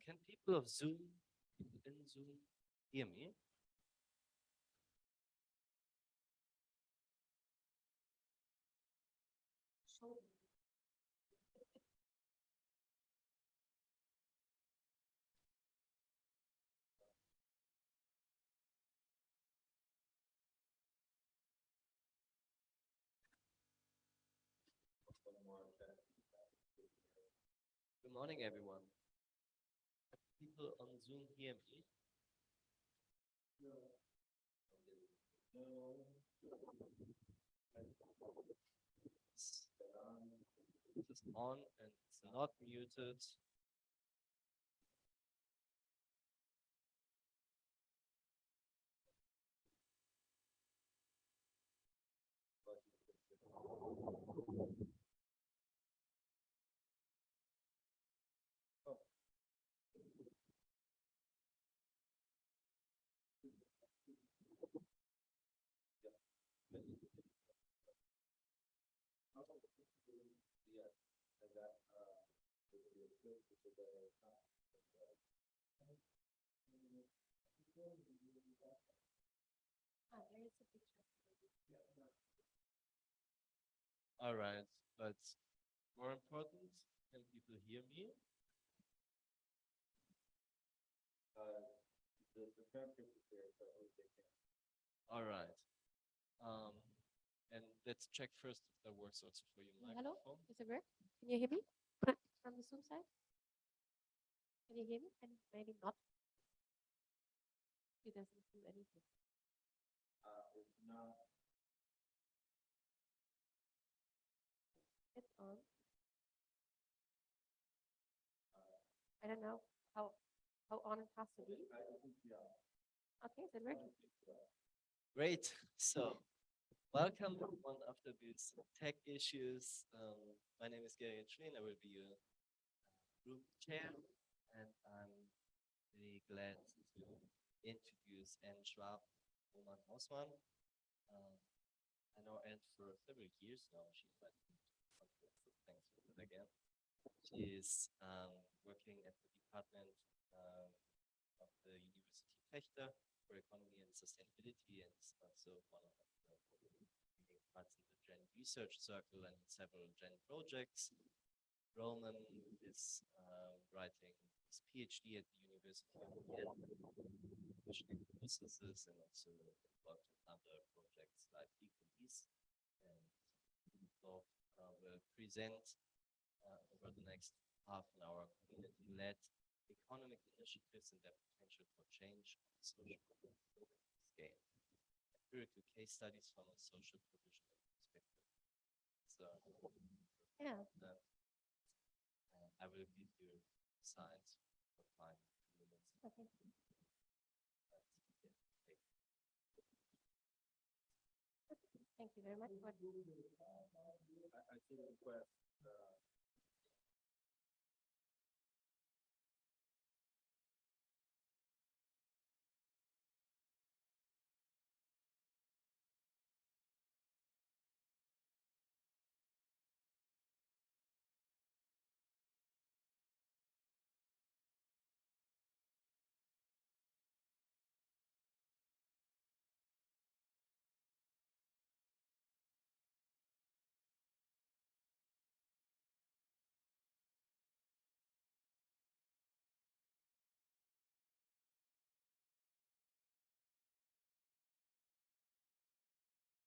Can people of Zoom, people in Zoom, hear me? Good morning, everyone. Can people on Zoom hear me? No. This is on and it's not muted. All right, but more important, can people hear me? All right. And let's check first if that works also for you. Hello, does it work? Can you hear me from the Zoom side? Can you hear me? And maybe not. It doesn't do anything. It's on. I don't know how on it has to be. Okay, is it working? Great. So, welcome everyone after these tech issues. My name is Anne-Kathrin. I will be your group chair, and I'm really glad to introduce Anne Schwab, Hausmann. I know Anne for several years now. She's like, thanks for that again. She's working at the department of the University Fechter for Economy and Sustainability, and is also one of the leading parts in the Gen Research Circle and several Gen projects. Roman is writing his PhD at the University of Vienna, commissioning processes, and also worked on other projects like Ecolis. And so will present over the next half an hour community-led economic initiatives and their potential for change on a social scale. Empirical case studies from a social provisional perspective. So, yeah. I will give you slides for 5 minutes. Okay. Thank you very much. I should request.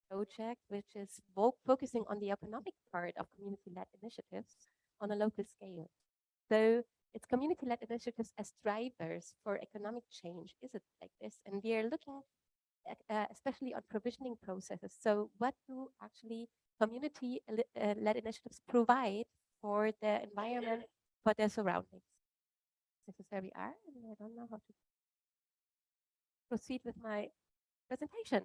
Project, which is focusing on the economic part of community-led initiatives on a local scale. So it's community-led initiatives as drivers for economic change. Is it like this? And we are looking at, especially on provisioning processes. So what do actually community-led initiatives provide for the environment, for their surroundings? This is where we are, and I don't know how to proceed with my presentation.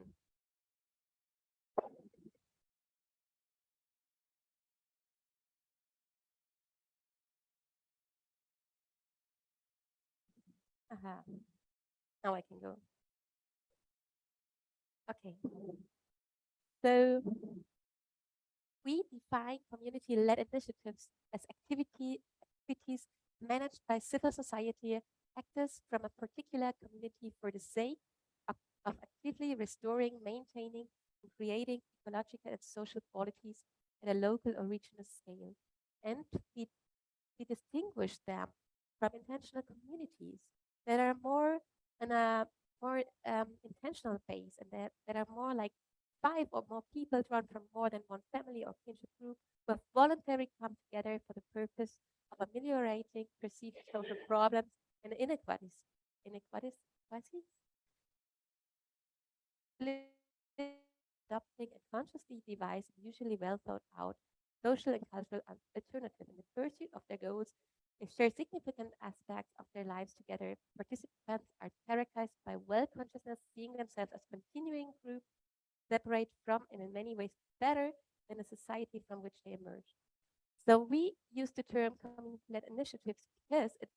Now I can go. Okay. So we define community-led initiatives as activities managed by civil society actors from a particular community for the sake of actively restoring, maintaining, and creating ecological and social qualities at a local or regional scale. And we distinguish them from intentional communities that are more on a more intentional base and that are more like 5 or more people drawn from more than one family or kinship group who have voluntarily come together for the purpose of ameliorating perceived social problems and inequalities. Inequalities? Adopting and consciously devising usually well thought out social and cultural alternative in the pursuit of their goals. They share significant aspects of their lives together. Participants are characterized by well consciousness, seeing themselves as continuing group, separate from and in many ways better than the society from which they emerge. So we use the term community-led initiatives because it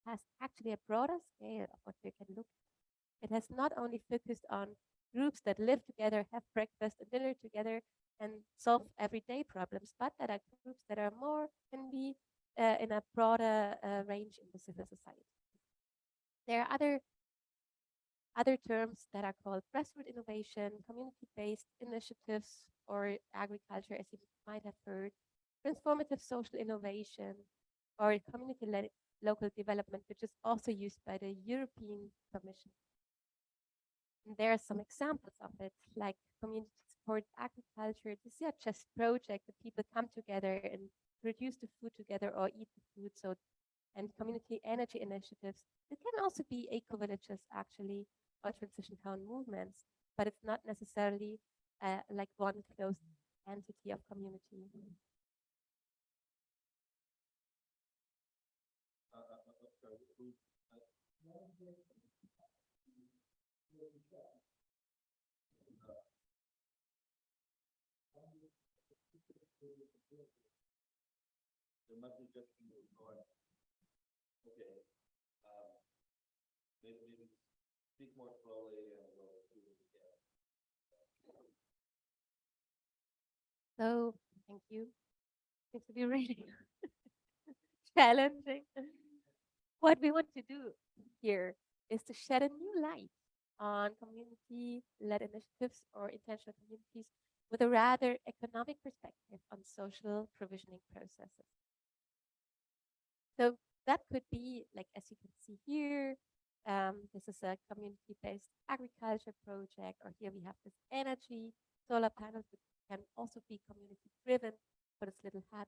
has actually a broader scale of what we can look at. It has not only focused on groups that live together, have breakfast and dinner together, and solve everyday problems, but that are groups that are more, can be in a broader range in the civil society. There are other terms that are called grassroots innovation, community-based initiatives, or agriculture, as you might have heard, transformative social innovation, or community-led local development, which is also used by the European Commission. And there are some examples of it, like community support agriculture. These are just projects that people come together and produce the food together or eat the food. So, and community energy initiatives. It can also be eco-villages, actually, or transition town movements, but it's not necessarily like one closed entity of community. There must be just going. Okay. Maybe speak more slowly and we'll do it again. So, thank you. Seems to be really challenging. What we want to do here is to shed a new light on community-led initiatives or intentional communities with a rather economic perspective on social provisioning processes. So that could be, like, as you can see here, this is a community-based agriculture project, or here we have this energy solar panels, which can also be community-driven for this little hut.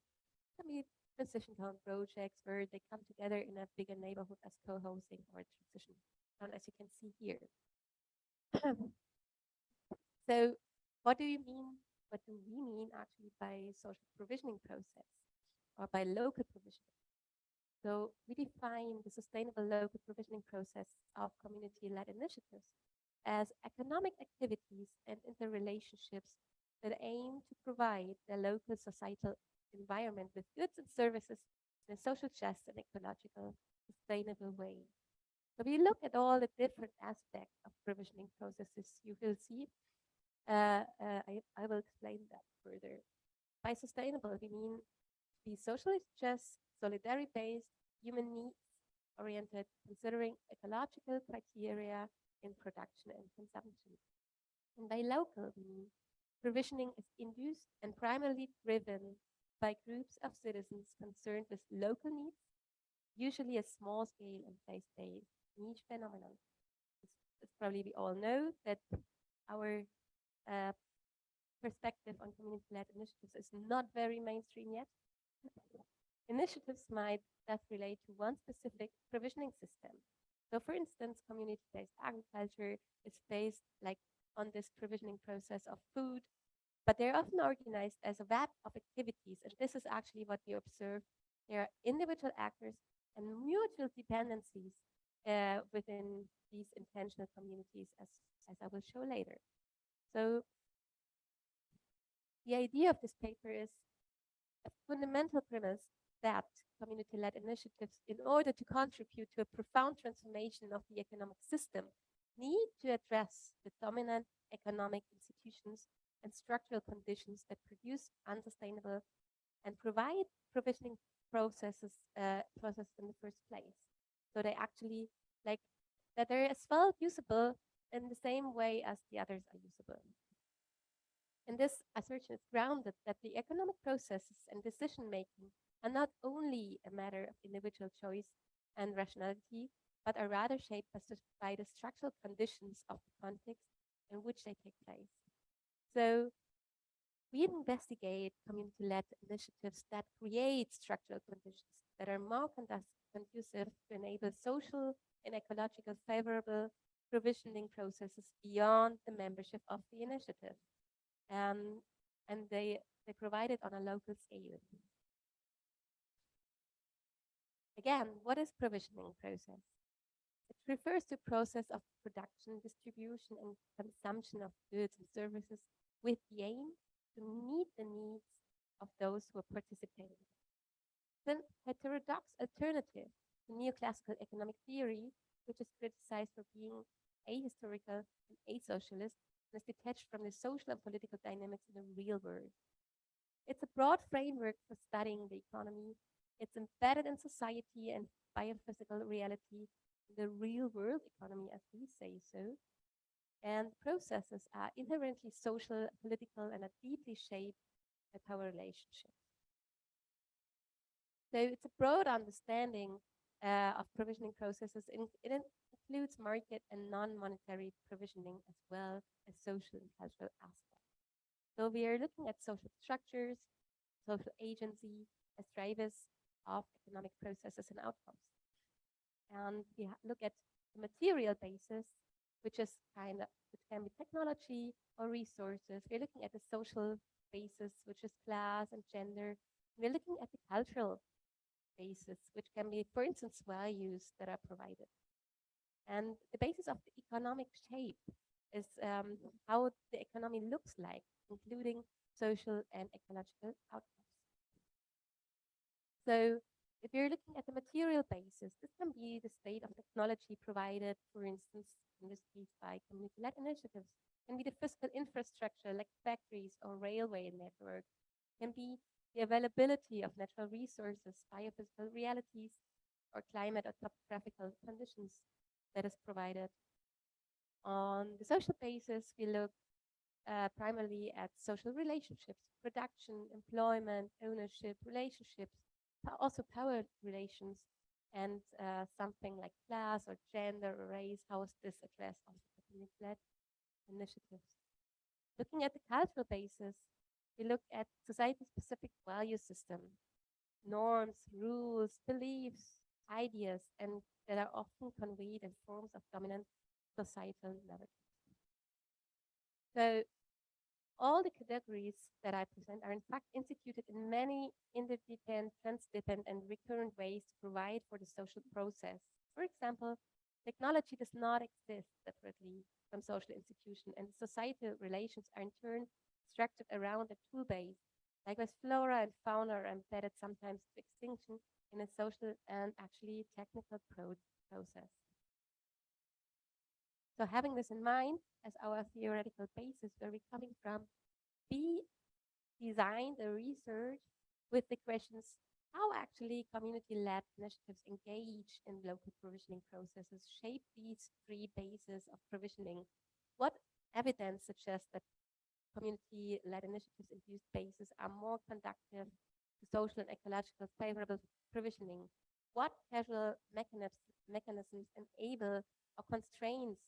Can be transition town projects where they come together in a bigger neighborhood as co-housing or transition town, as you can see here. So what do we mean actually by social provisioning process or by local provisioning? So we define the sustainable local provisioning process of community-led initiatives as economic activities and interrelationships that aim to provide the local societal environment with goods and services in a social just and ecological sustainable way. So we look at all the different aspects of provisioning processes. You will see, I will explain that further. By sustainable, we mean be socially just, solidarity-based, human needs oriented, considering ecological criteria in production and consumption. And by local, we mean provisioning is induced and primarily driven by groups of citizens concerned with local needs, usually a small scale and place-based niche phenomenon. It's probably we all know that our perspective on community-led initiatives is not very mainstream yet. Initiatives might thus relate to one specific provisioning system. So for instance, community-based agriculture is based like on this provisioning process of food, but they're often organized as a web of activities. And this is actually what we observe. There are individual actors and mutual dependencies within these intentional communities, as I will show later. So the idea of this paper is a fundamental premise that community-led initiatives, in order to contribute to a profound transformation of the economic system, need to address the dominant economic institutions and structural conditions that produce unsustainable and provide provisioning process in the first place. So they actually like that they're as well usable in the same way as the others are usable. And this assertion is grounded that the economic processes and decision making are not only a matter of individual choice and rationality, but are rather shaped by the structural conditions of the context in which they take place. So we investigate community-led initiatives that create structural conditions that are more conducive to enable social and ecological favorable provisioning processes beyond the membership of the initiative. And they provide it on a local scale. Again, what is provisioning process? It refers to process of production, distribution, and consumption of goods and services with the aim to meet the needs of those who are participating. Then heterodox alternative to neoclassical economic theory, which is criticized for being ahistorical and asocialist, and is detached from the social and political dynamics in the real world. It's a broad framework for studying the economy. It's embedded in society and biophysical reality, the real world economy, as we say so. And processes are inherently social, political, and are deeply shaped by power relationships. So it's a broad understanding of provisioning processes. It includes market and non-monetary provisioning as well as social and cultural aspects. So we are looking at social structures, social agency as drivers of economic processes and outcomes. And we look at the material basis, which can be technology or resources. We're looking at the social basis, which is class and gender. We're looking at the cultural basis, which can be, for instance, values that are provided. And the basis of the economic shape is how the economy looks like, including social and ecological outcomes. So if you're looking at the material basis, this can be the state of technology provided, for instance, in this case by community-led initiatives, can be the physical infrastructure like factories or railway network, can be the availability of natural resources, biophysical realities, or climate or topographical conditions that is provided. On the social basis, we look primarily at social relationships, production, employment, ownership, relationships, also power relations, and something like class or gender or race. How is this addressed on the community-led initiatives? Looking at the cultural basis, we look at society-specific value system, norms, rules, beliefs, ideas, and that are often conveyed in forms of dominant societal narratives. So all the categories that I present are in fact instituted in many interdependent, transdependent, and recurrent ways to provide for the social process. For example, technology does not exist separately from social institutions, and societal relations are in turn structured around a tool base. Likewise, flora and fauna are embedded sometimes to extinction in a social and actually technical process. So having this in mind as our theoretical basis, where we're coming from, we designed the research with the questions, how actually community-led initiatives engage in local provisioning processes shape these three bases of provisioning? What evidence suggests that community-led initiatives induced bases are more conducive to social and ecological favorable provisioning? What causal mechanisms enable or constraints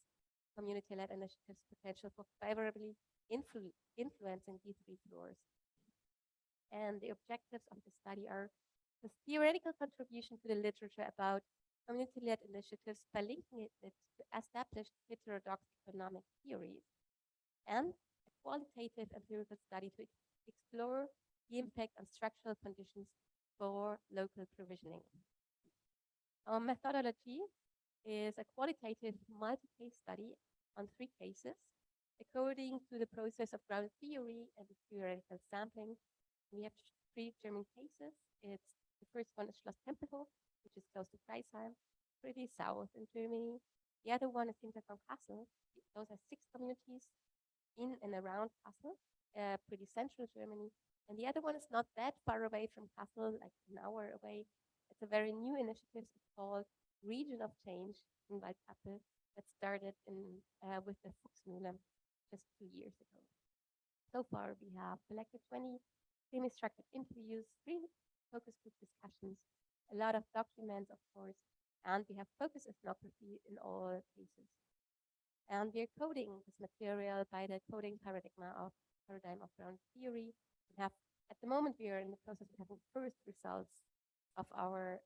community-led initiatives' potential for favorably influencing these three floors? And the objectives of the study are the theoretical contribution to the literature about community-led initiatives by linking it to established heterodox economic theories, and a qualitative empirical study to explore the impact on structural conditions for local provisioning. Our methodology is a qualitative multi-case study on 3 cases according to the process of ground theory and theoretical sampling. We have 3 German cases. The first one is Schloss Tempelhof, which is close to Kreisheim, pretty south in Germany. The other one is Hinterkamm Kassel. Those are 6 communities in and around Kassel, pretty central Germany. And the other one is not that far away from Kassel, like an hour away. It's a very new initiative. It's called Region of Change in Waldkappel that started with the Fuchsmühle just 2 years ago. So far, we have collected 20 semi-structured interviews, 3 focus group discussions, a lot of documents, of course, and we have focus ethnography in all cases. And we're coding this material by the coding paradigm of ground theory. We have, at the moment, we are in the process of having first results of our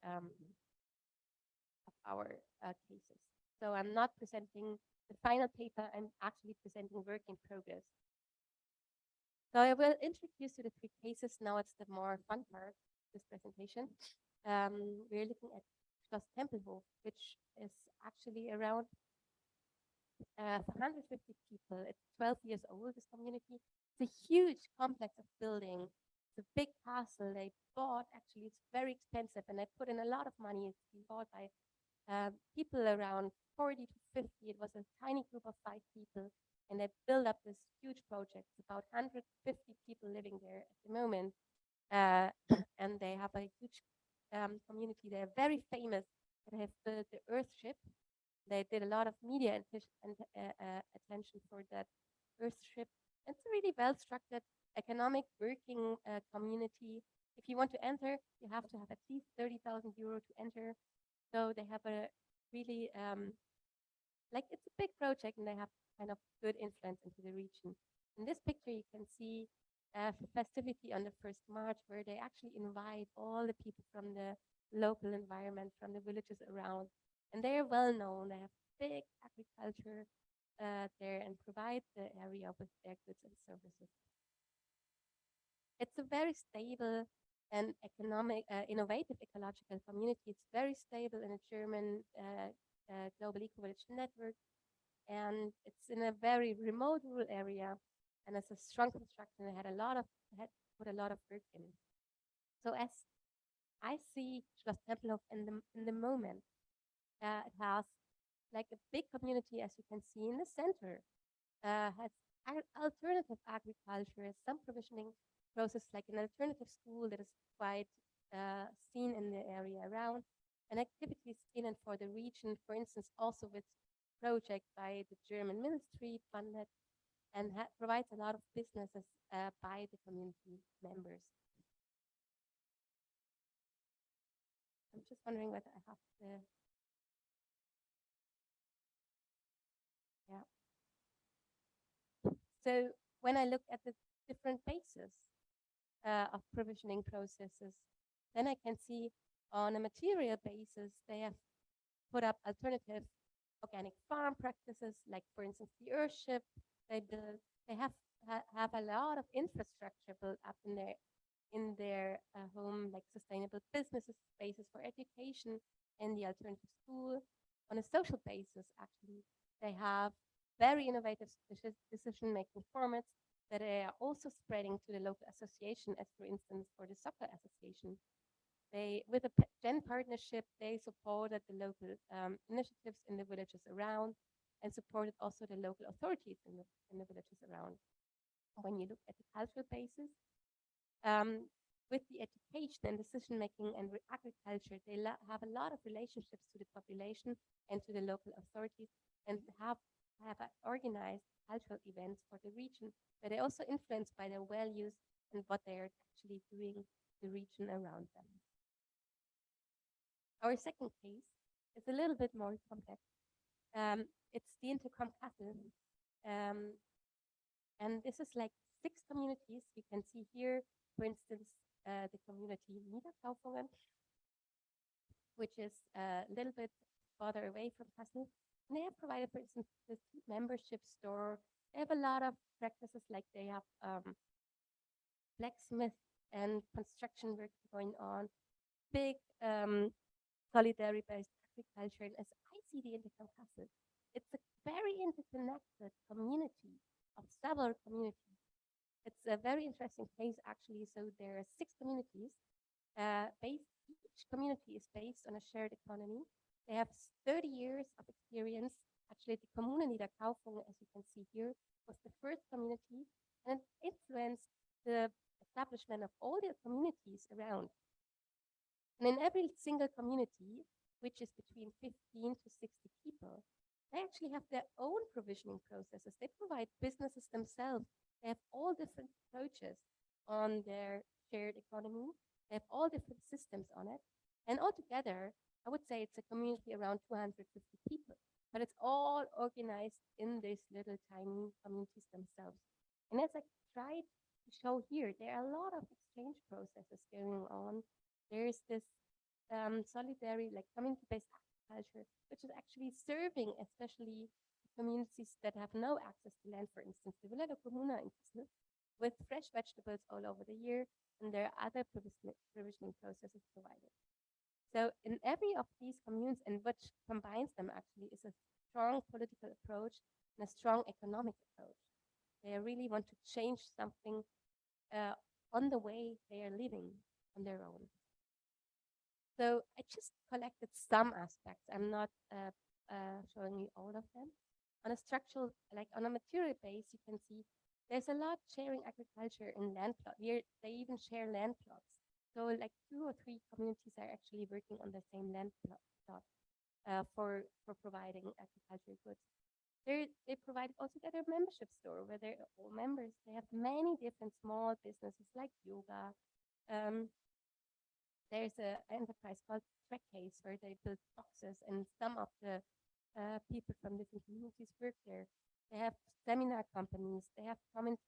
cases. So I'm not presenting the final paper. I'm actually presenting work in progress. So I will introduce you to the 3 cases. Now it's the more fun part of this presentation. We're looking at Schloss Tempelhof, which is actually around 150 people. It's 12 years old, this community. It's a huge complex of buildings. It's a big castle they bought. Actually, it's very expensive, and they put in a lot of money. It's been bought by people around 40 to 50. It was a tiny group of 5 people, and they built up this huge project. It's about 150 people living there at the moment, and they have a huge community. They're very famous. They have built the Earthship. They did a lot of media attention for that Earthship. It's a really well-structured economic working community. If you want to enter, you have to have at least 30,000 euro to enter. So they have a really, it's a big project, and they have kind of good influence into the region. In this picture, you can see a festivity on the 1st March, where they actually invite all the people from the local environment, from the villages around. And they are well known. They have big agriculture there and provide the area with their goods and services. It's a very stable and economic, innovative ecological community. It's very stable in a German global eco-village network, and it's in a very remote rural area, and it's a strong construction. They had put a lot of work in. So as I see Schloss Tempelhof in the moment, it has like a big community, as you can see in the center, has alternative agriculture, some provisioning process, like an alternative school that is quite seen in the area around, and activities in and for the region, for instance, also with project by the German ministry funded, and provides a lot of businesses by the community members. I'm just wondering whether I have the, So when I look at the different bases of provisioning processes, then I can see on a material basis, they have put up alternative organic farm practices, like for instance, the Earthship. They have a lot of infrastructure built up in their home, like sustainable businesses, spaces for education, and the alternative school. On a social basis, actually, they have very innovative decision-making formats that they are also spreading to the local association, as for instance, for the soccer association. With a Gen partnership, they supported the local initiatives in the villages around, and supported also the local authorities in the villages around. When you look at the cultural basis, with the education and decision-making and agriculture, they have a lot of relationships to the population and to the local authorities, and have organized cultural events for the region, but they're also influenced by their values and what they're actually doing the region around them. Our second case is a little bit more complex. It's the Intercom Castle. And this is like 6 communities. You can see here, for instance, the community Niederkaufungen, which is a little bit farther away from Kassel. And they have provided, for instance, this membership store. They have a lot of practices, like they have blacksmith and construction work going on, big solidarity-based agriculture. And as I see the Intercom Castle, it's a very interconnected community of several communities. It's a very interesting case, actually. So there are 6 communities. Each community is based on a shared economy. They have 30 years of experience. Actually, the Commune Niederkaufungen, as you can see here, was the first community, and it influenced the establishment of all the communities around. And in every single community, which is between 15 to 60 people, they actually have their own provisioning processes. They provide businesses themselves. They have all different approaches on their shared economy. They have all different systems on it. And altogether, I would say it's a community around 250 people, but it's all organized in these little tiny communities themselves. And as I tried to show here, there are a lot of exchange processes going on. There's this solidary, like community-based agriculture, which is actually serving especially communities that have no access to land, for instance, the Villa de Commune in Kiel, with fresh vegetables all over the year, and there are other provisioning processes provided. So in every of these communes, and what combines them actually is a strong political approach and a strong economic approach. They really want to change something on the way they are living on their own. So I just collected some aspects. I'm not showing you all of them. On a structural, like on a material base, you can see there's a lot sharing agriculture in land plot. Here, they even share land plots. So like 2 or 3 communities are actually working on the same land plot for providing agricultural goods. They provide also their membership store where they're all members. They have many different small businesses like yoga. There's an enterprise called Track Case where they build boxes, and some of the people from different communities work there. They have seminar companies. They have community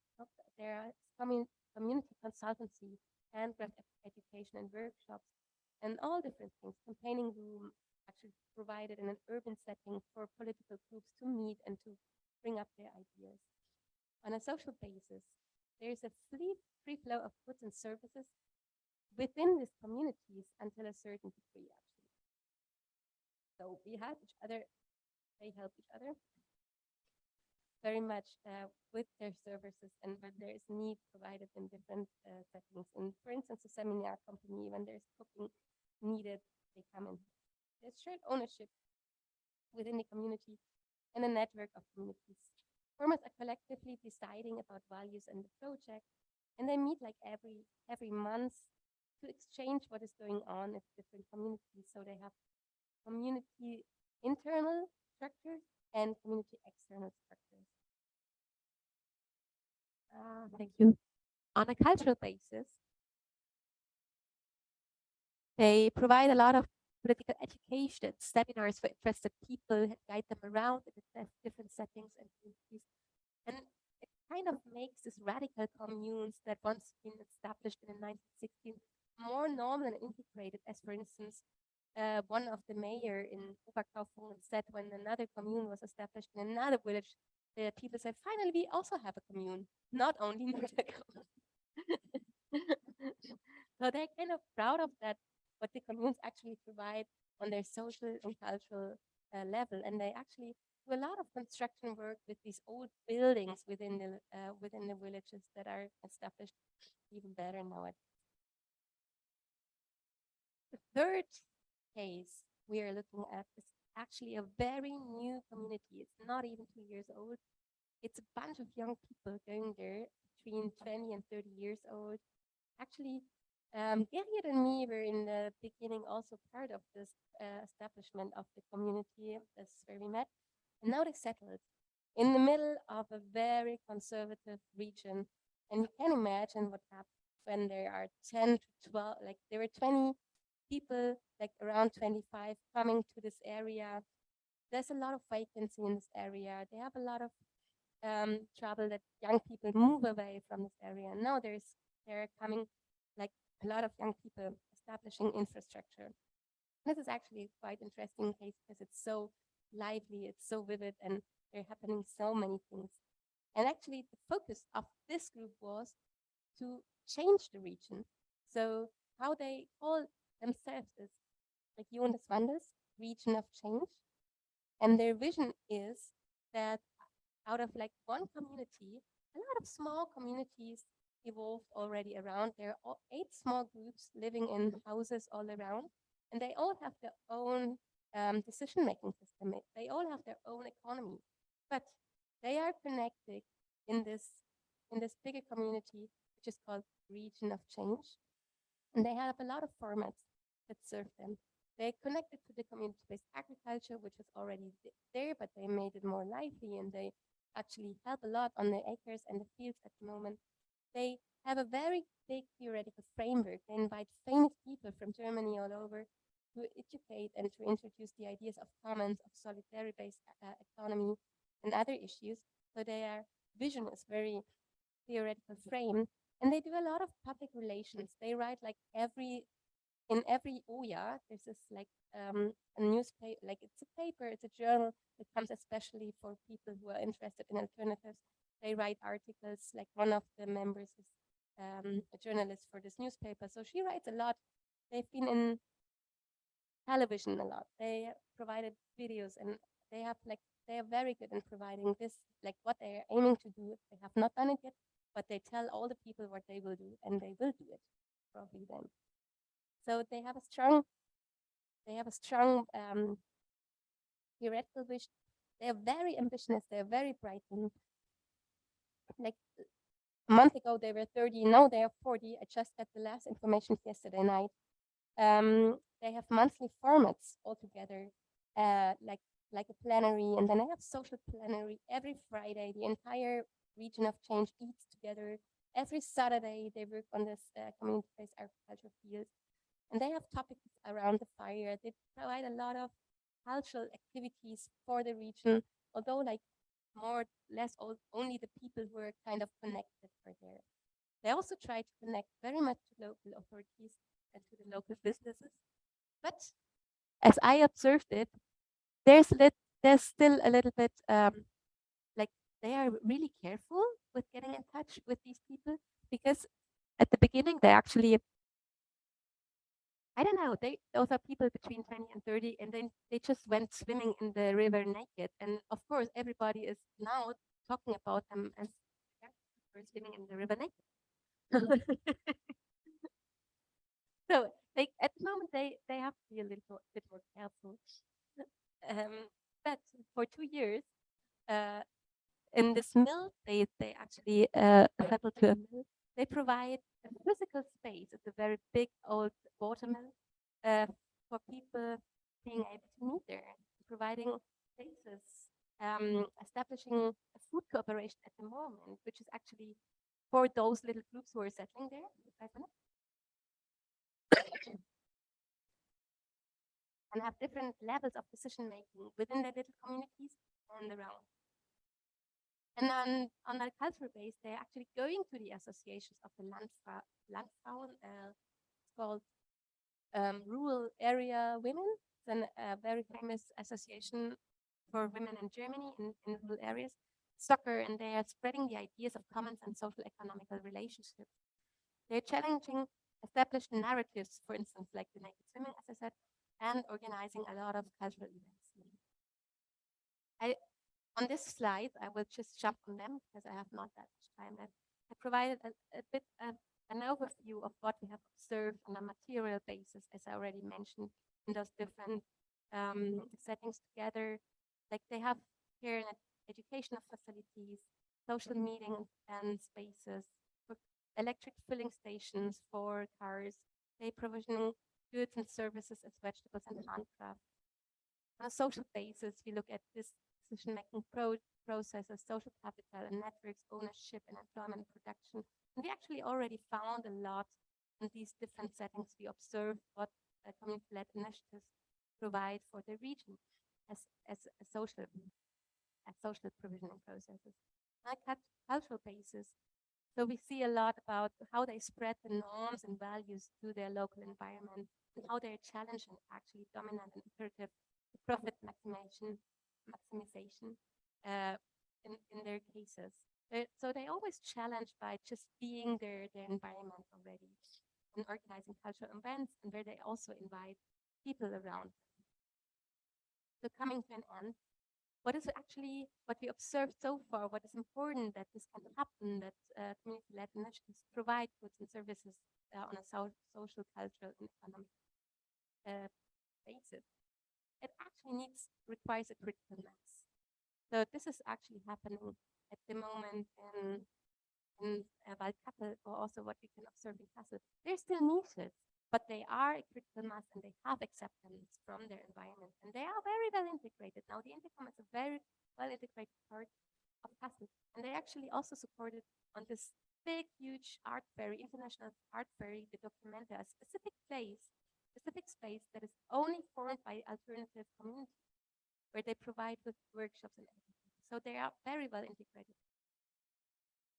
consultancy, handcraft education and workshops, and all different things. Campaigning room actually provided in an urban setting for political groups to meet and to bring up their ideas. On a social basis, there's a free flow of goods and services within these communities until a certain degree, actually. So we help each other, they help each other very much with their services, and when there is need provided in different settings. And for instance, a seminar company, when there's cooking needed, they come in. There's shared ownership within the community and a network of communities. Formers are collectively deciding about values in the project, and they meet like every month to exchange what is going on at different communities. So they have community internal structures and community external structures. Thank you. On a cultural basis, they provide a lot of political education, seminars for interested people, guide them around in the different settings and communities. And it kind of makes these radical communes that once been established in the 1916 more normal and integrated, as for instance, one of the mayor in Oberkaufungen said when another commune was established in another village, the people said, finally, we also have a commune, not only Niederkaufungen. So they're kind of proud of that, what the communes actually provide on their social and cultural level. And they actually do a lot of construction work with these old buildings within the villages that are established even better nowadays. The third case we are looking at is actually a very new community. It's not even 2 years old. It's a bunch of young people going there between 20 and 30 years old. Actually, Gerrit and me were in the beginning also part of this establishment of the community. That's where we met. And now they settled in the middle of a very conservative region. And you can imagine what happens when there are 10 to 12, like there were 20 people, like around 25, coming to this area. There's a lot of vacancy in this area. They have a lot of trouble that young people move away from this area. And now there are coming like a lot of young people establishing infrastructure. This is actually quite interesting case because it's so lively, it's so vivid, and there are happening so many things. And actually the focus of this group was to change the region. So how they call themselves is Region des Wandels, region of change. And their vision is that out of like one community, a lot of small communities evolved already around. There are 8 small groups living in houses all around, and they all have their own decision-making system. They all have their own economy, but they are connected in this bigger community, which is called Region of Change. And they have a lot of formats that serve them. They connected to the community-based agriculture, which was already there, but they made it more lively, and they actually help a lot on the acres and the fields at the moment. They have a very big theoretical framework. They invite famous people from Germany all over to educate and to introduce the ideas of commons, of solidarity-based economy, and other issues. So their vision is very theoretical frame, and they do a lot of public relations. They write like in every OYA, there's this like a newspaper, like it's a paper, it's a journal that comes especially for people who are interested in alternatives. They write articles, like one of the members is a journalist for this newspaper. So she writes a lot. They've been in television a lot. They provided videos, and they are very good in providing this, like what they are aiming to do. They have not done it yet, but they tell all the people what they will do, and they will do it probably then. So they have a strong theoretical vision. They are very ambitious. They are very bright. And like a month ago, they were 30. Now they are 40. I just got the last information yesterday night. They have monthly formats altogether, like a plenary, and then they have social plenary every Friday. The entire Region of Change eats together. Every Saturday, they work on this community-based agriculture field. And they have topics around the fire. They provide a lot of cultural activities for the region, although like more or less only the people who are kind of connected are there. They also try to connect very much to local authorities and to the local businesses. But as I observed it, there's still a little bit like they are really careful with getting in touch with these people, because at the beginning they actually, I don't know, those are people between 20 and 30, and then they just went swimming in the river naked. And of course, everybody is now talking about them as swimming in the river naked. So like at the moment they have to be a little bit more careful. But for 2 years, in this mill, they actually settled to a mill. They provide a physical space. It's a very big old watermill for people being able to meet there, providing spaces, establishing a food cooperation at the moment, which is actually for those little groups who are settling there. 5 minutes. And have different levels of decision making within their little communities and around. And then on that cultural base, they're actually going to the associations of the Landfrauen. It's called Rural Area Women. It's a very famous association for women in Germany in rural areas. Soccer, and they are spreading the ideas of commons and social economical relationships. They're challenging established narratives, for instance, like the naked swimming, as I said, and organizing a lot of cultural events. On this slide, I will just jump on them because I have not that much time left. I provided a bit of an overview of what we have observed on a material basis, as I already mentioned, in those different settings together. Like they have here educational facilities, social meeting and spaces, electric filling stations for cars. They provisioning goods and services as vegetables and handcraft. On a social basis, we look at this decision-making processes, social capital and networks, ownership and employment and production. And we actually already found a lot in these different settings. We observed what community-led initiatives provide for the region as social provisioning processes. On a cultural basis, so we see a lot about how they spread the norms and values to their local environment, and how they're challenging actually dominant and imperative profit maximization in their cases. So they always challenge by just being their environment already and organizing cultural events, and where they also invite people around. So coming to an end, what is actually what we observed so far, what is important that this can happen, that community-led initiatives provide goods and services on a social, cultural, and economic basis. It actually requires a critical mass. So this is actually happening at the moment in in Waldkappel, or also what we can observe in Kassel, they're still niches, but they are a critical mass and they have acceptance from their environment, and they are very well integrated. Now, the Intercom is a very well integrated part of Kassel, and they actually also supported on this big, huge art ferry, international art ferry, the Documenta, a specific space that is only formed by alternative communities, where they provide with workshops and everything. So they are very well integrated.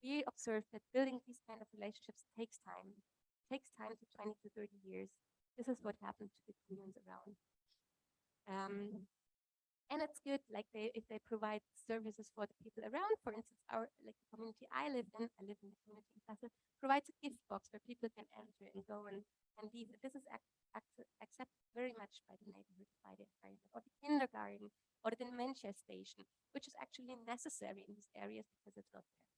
We observe that building these kind of relationships takes time. It takes time to 20 to 30 years. This is what happened to the communes around. And it's good, like if they provide services for the people around. For instance, our the community I live in the community in Kassel, provides a gift box where people can enter and go and leave. This is accepted very much by the neighborhood, by the environment, or the kindergarten, or the dementia station, which is actually necessary in these areas because it's not there.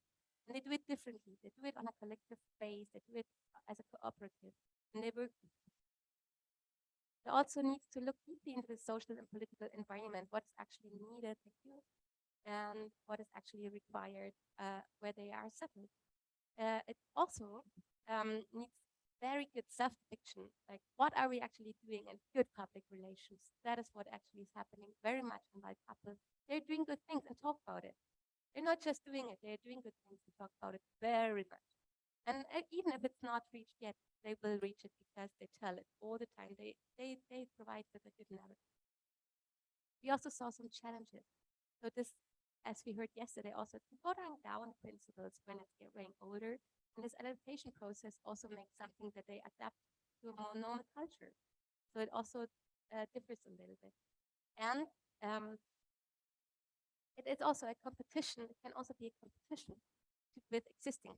And they do it differently. They do it on a collective base. They do it as a cooperative, and they work. It also needs to look deeply into the social and political environment, what is actually needed, and what is actually required where they are settled. It also needs very good self-depiction, like what are we actually doing, and good public relations. That is what actually is happening very much in Waldkappel. They're doing good things and talk about it. They're not just doing it, they're doing good things and talk about it very much. And even if it's not reached yet, they will reach it because they tell it all the time. They provide with a good narrative. We also saw some challenges. So this, as we heard yesterday, also watering down principles when it's getting older. And this adaptation process also makes something that they adapt to a more normal culture. So it also differs a little bit. And it is also a competition. It can also be a competition with existing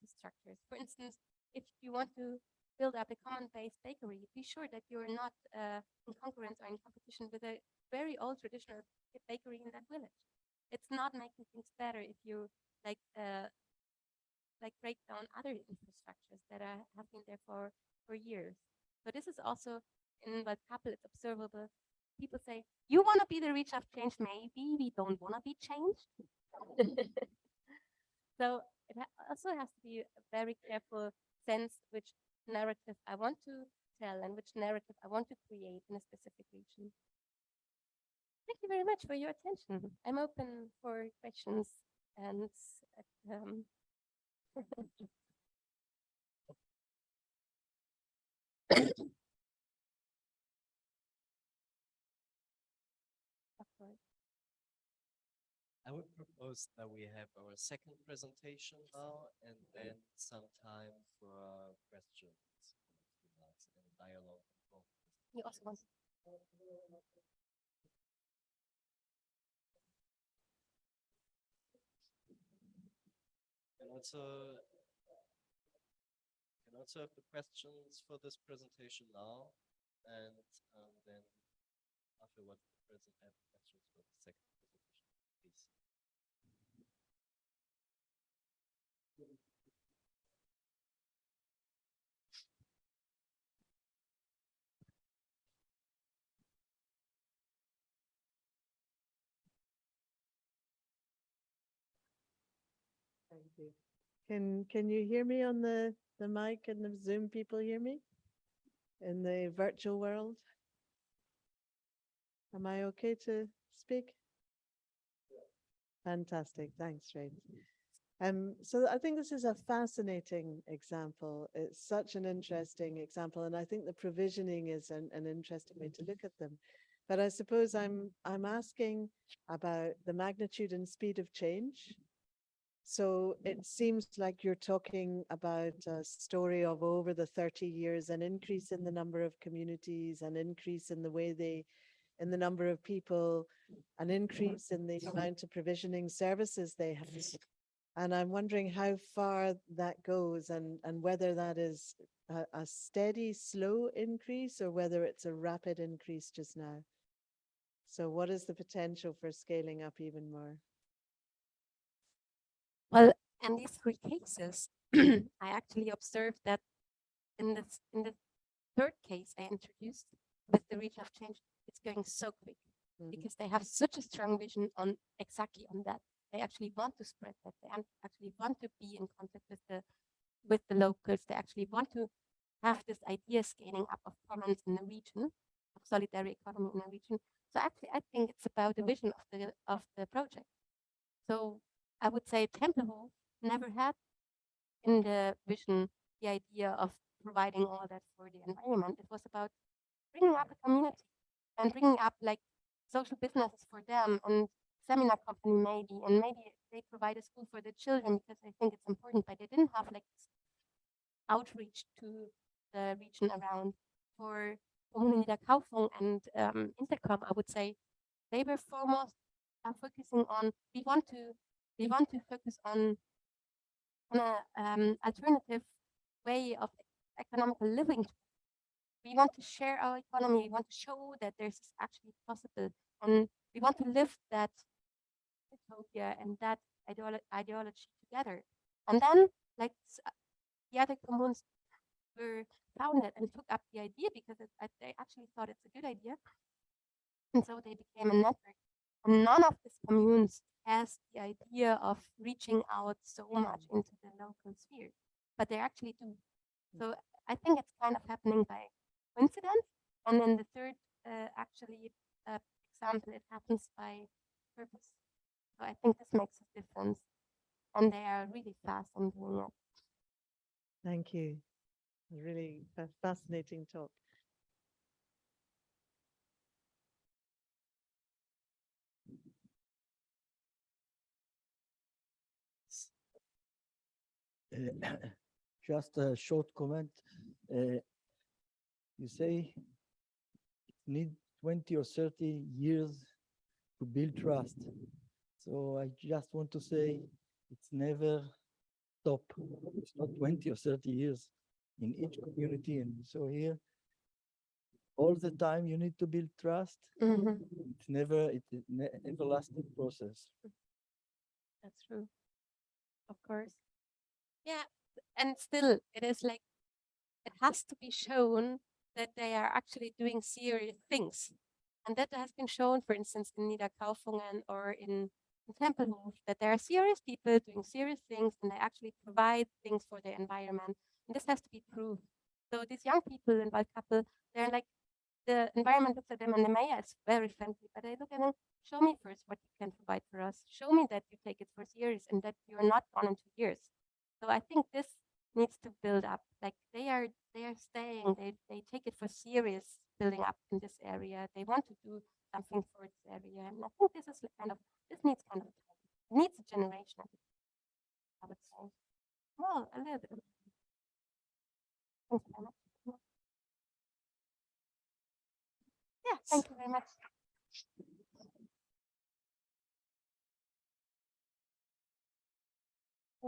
structures. For instance, if you want to build up a common-based bakery, be sure that you're not in concurrence or in competition with a very old traditional bakery in that village. It's not making things better if you like break down other infrastructures that have been there for years. So this is also in Waldkappel, it's observable. People say, you want to be the reach of change? Maybe we don't want to be changed. So it also has to be a very careful sense which narrative I want to tell and which narrative I want to create in a specific region. Thank you very much for your attention. I'm open for questions and I would propose that we have our second presentation now, and then some time for questions, and dialogue. you also want. And also have the questions for this presentation now, and then afterwards have questions for the second presentation, please. Thank you. Can you hear me on the mic, and the Zoom people hear me in the virtual world? Am I okay to speak? Fantastic. Thanks, Ray. So I think this is a fascinating example. It's such an interesting example, and I think the provisioning is an interesting way to look at them. But I suppose I'm asking about the magnitude and speed of change. So it seems like you're talking about a story of over the 30 years, an increase in the number of communities, an increase in the way in the number of people, an increase in the amount of provisioning services they have. And I'm wondering how far that goes, and whether that is a steady, slow increase, or whether it's a rapid increase just now. So what is the potential for scaling up even more? Well, in these three cases, I actually observed that in the third case I introduced with the region of change, it's going so quick because they have such a strong vision on exactly on that. They actually want to spread that. They actually want to be in contact with the locals. They actually want to have this idea scaling up of commons in the region, of solidary economy in the region. So actually, I think it's about the vision of the project. So I would say Tempelhof never had in the vision the idea of providing all that for the environment. It was about bringing up a community and bringing up like social businesses for them and seminar company maybe, and maybe they provide a school for the children because I think it's important, but they didn't have like this outreach to the region around. For Commune Niederkaufung and Intercom, I would say they were foremost focusing on we want to focus on an alternative way of economical living. We want to share our economy. We want to show that there's actually possible, and we want to live that utopia and that ideology together. And then, like the other communes were founded and took up the idea because they actually thought it's a good idea, and so they became a network. And none of these communes has the idea of reaching out so much into the local sphere, but they actually do. So I think it's kind of happening by coincidence. And then the third, example, it happens by purpose. So I think this makes a difference. And they are really fast in doing it. Thank you. Really fascinating talk. Just a short comment. You say it need 20 or 30 years to build trust. So I just want to say it's never stop. It's not 20 or 30 years in each community. And so here, all the time you need to build trust. It's never, it's an everlasting process. That's true. Of course. Yeah. And still, it is like, it has to be shown that they are actually doing serious things. And that has been shown, for instance, in Niederkaufungen or in Tempelhof, that there are serious people doing serious things and they actually provide things for the environment. And this has to be proved. So these young people in Waldkappel, they're like, the environment looks at them and the mayor is very friendly, but they look at them, show me first what you can provide for us. Show me that you take it for serious and that you're not gone in 2 years. So I think this needs to build up. Like they are staying, they take it for serious building up in this area. They want to do something for this area. And I think this is kind of, this needs kind of time. It needs a generation, I would say. Well, a little bit. Thank you very much. Yeah, thank you very much.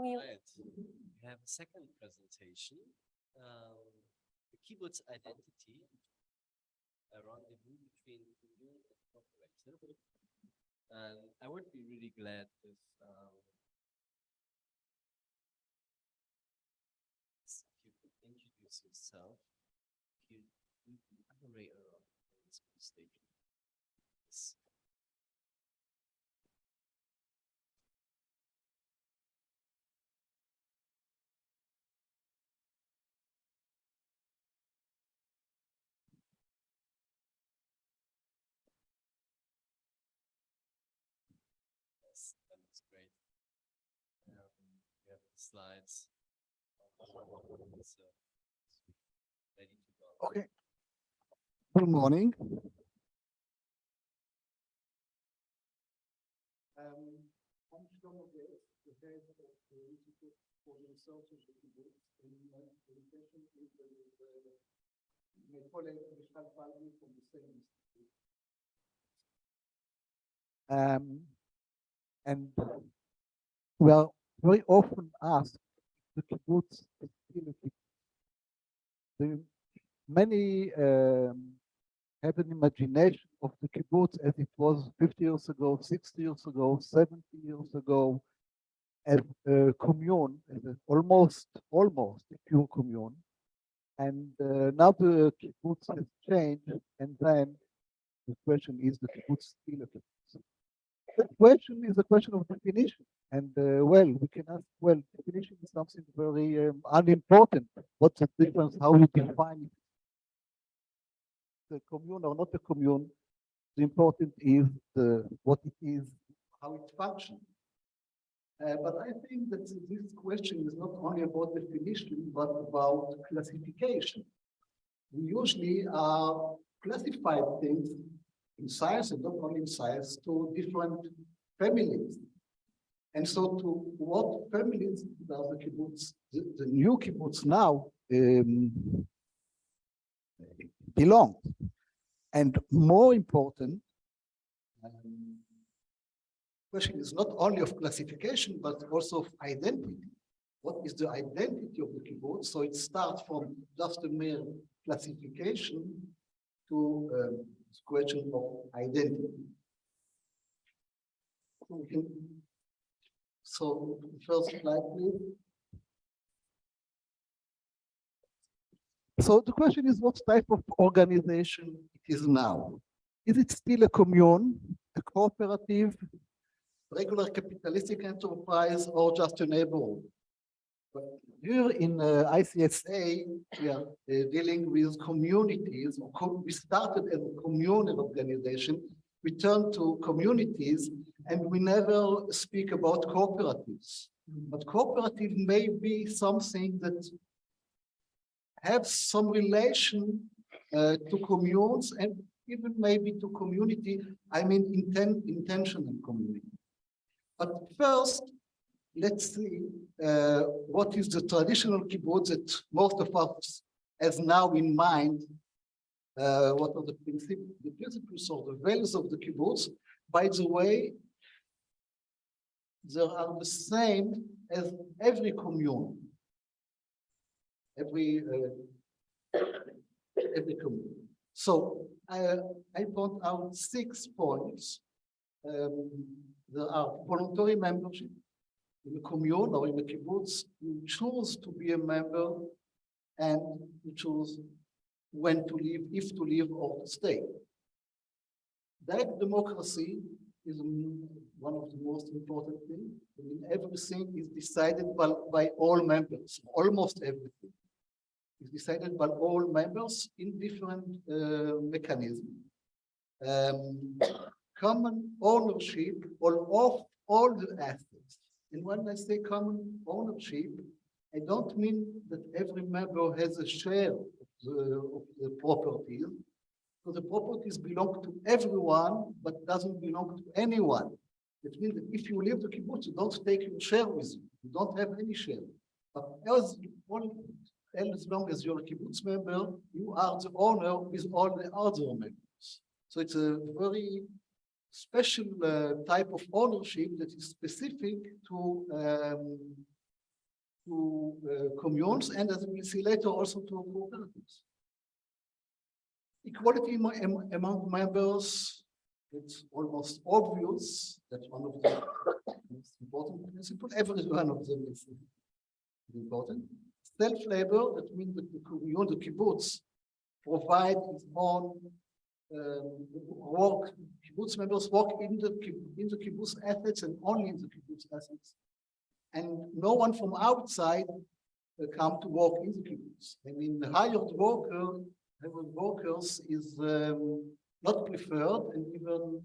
Right. We have a second presentation. The Kibbutz identity, a rendezvous between Commune and Cooperative. And I would be really glad if you could introduce yourself. You the other way around in this stage. Yes. Yes, that looks great. We have the slides. So ready to go. Okay. Good morning. I'm Shlomo Getz, the head of the Institute for the Research of the Kibbutz, and my presentation is with my colleague Michal Palgi from the same institute. And we are very often asked the kibbutz is still a kibbutz. Many have an imagination of the kibbutz as it was 50 years ago, 60 years ago, 70 years ago, as a commune, as almost a pure commune. And now the kibbutz has changed, and then the question is, the kibbutz still a kibbutz? question is a question of definition. And well, we can ask, well, definition is something very unimportant. What's the difference? How you define the commune or not a commune? The important is what it is, how it functions. But I think that this question is not only about definition, but about classification. We usually classify things in science, and not only in science, to different families. And so to what families does the kibbutz, the new kibbutz now, belong? And more important, question is not only of classification, but also of identity. What is the identity of the kibbutz? So it starts from just a mere classification to this question of identity. So first slide, please. So the question is, what type of organization it is now? Is it still a commune, a cooperative, regular capitalistic enterprise, or just a neighborhood? But here in ICSA, we are dealing with communities. We started as a communal organization, we turned to communities, and we never speak about cooperatives. But cooperative may be something that has some relation to communes and even maybe to community, I mean intentional community. But first, let's see what is the traditional kibbutz that most of us has now in mind. What are the principles or the values of the kibbutz? By the way, they are the same as every commune. Every commune. So I point out 6 points. There are voluntary membership in a commune or in a kibbutz. You choose to be a member, and you choose when to leave, if to leave or to stay. Direct democracy is one of the most important things. I mean, everything is decided by all members, almost everything is decided by all members in different mechanisms. Common ownership of all the assets. And when I say common ownership, I don't mean that every member has a share of the property. So the properties belong to everyone, but doesn't belong to anyone. It means that if you leave the kibbutz, you don't take your share with you. You don't have any share. But as long as you're a kibbutz member, you are the owner with all the other members. So it's a very special type of ownership that is specific to communes, and as we will see later, also to cooperatives. Equality among members, it's almost obvious. That's one of the most important principles. Every one of them is important. Self-labor, that means that the commune, the kibbutz, provide its own work. Kibbutz members work in the kibbutz assets and only in the kibbutz assets. And no one from outside come to work in the kibbutz. I mean, the hired workers is not preferred, and even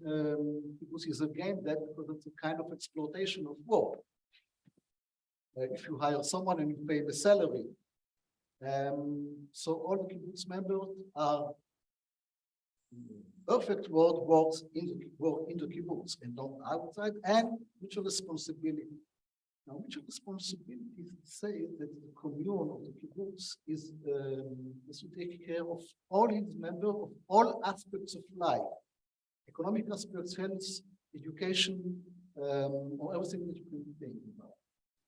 kibbutz is against that because it's a kind of exploitation of work. If you hire someone and you pay the salary. So all the kibbutz members are perfect word works in the kibbutz and not outside, and mutual responsibility. Now, mutual responsibility says that the commune of the kibbutz is to take care of all its members of all aspects of life, economic aspects, health, education, or everything that you can think about.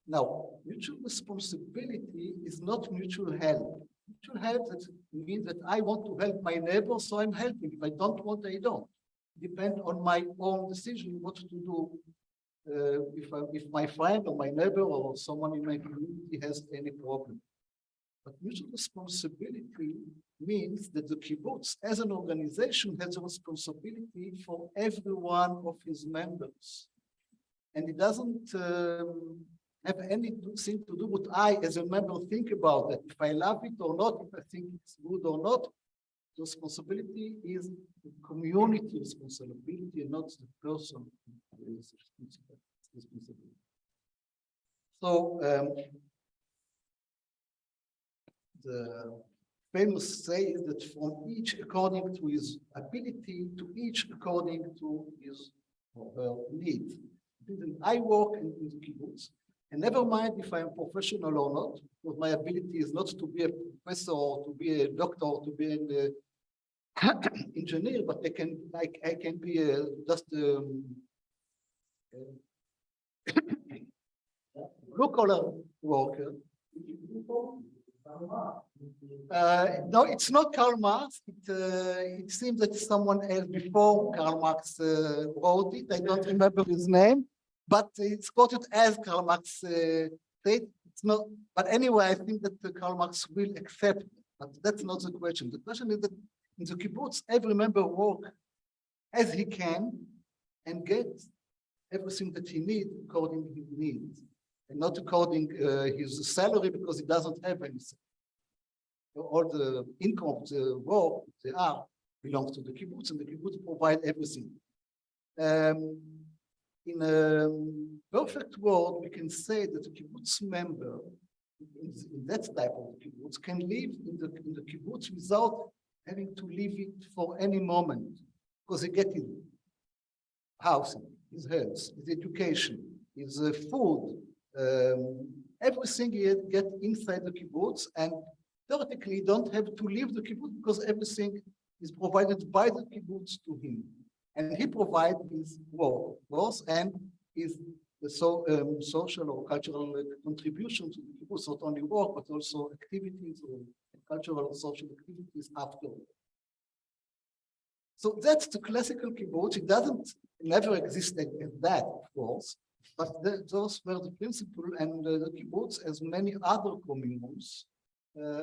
Now, mutual responsibility is not mutual help. Mutual help that means that I want to help my neighbor, so I'm helping. If I don't want, I don't. Depend on my own decision what to do. If my friend or my neighbor or someone in my community has any problem. But mutual responsibility means that the kibbutz as an organization has a responsibility for every one of his members. and it doesn't have anything to do what I, as a member, think about it. If I love it or not, if I think it's good or not, the responsibility is the community responsibility and not the person who is responsible. So the famous say is that from each according to his ability, to each according to his or her need. I work in the kibbutz, and never mind if I'm professional or not, because my ability is not to be a professor or to be a doctor or to be an engineer, but I can be just blue-collar worker. No, it's not Karl Marx. It seems that someone else before Karl Marx wrote it. I don't remember his name, but it's quoted as Karl Marx said. It's not. But anyway, I think that Karl Marx will accept it. But that's not the question. The question is that in the kibbutz, every member work as he can and get everything that he needs according to his needs, and not according his salary, because he doesn't have anything. All the income of the work they are belongs to the kibbutz, and the kibbutz provide everything. In a perfect world, we can say that a kibbutz member in that type of kibbutz can live in the kibbutz without having to leave it for any moment, because they get his housing, his health, his education, his food, everything he get inside the kibbutz, and theoretically don't have to leave the kibbutz because everything is provided by the kibbutz to him, and he provides his work and his social or cultural contribution to the kibbutz, not only work but also activities or cultural or social activities after. So that's the classical kibbutz. It doesn't never exist as that, of course, but those were the principle, and the kibbutz, as many other communes,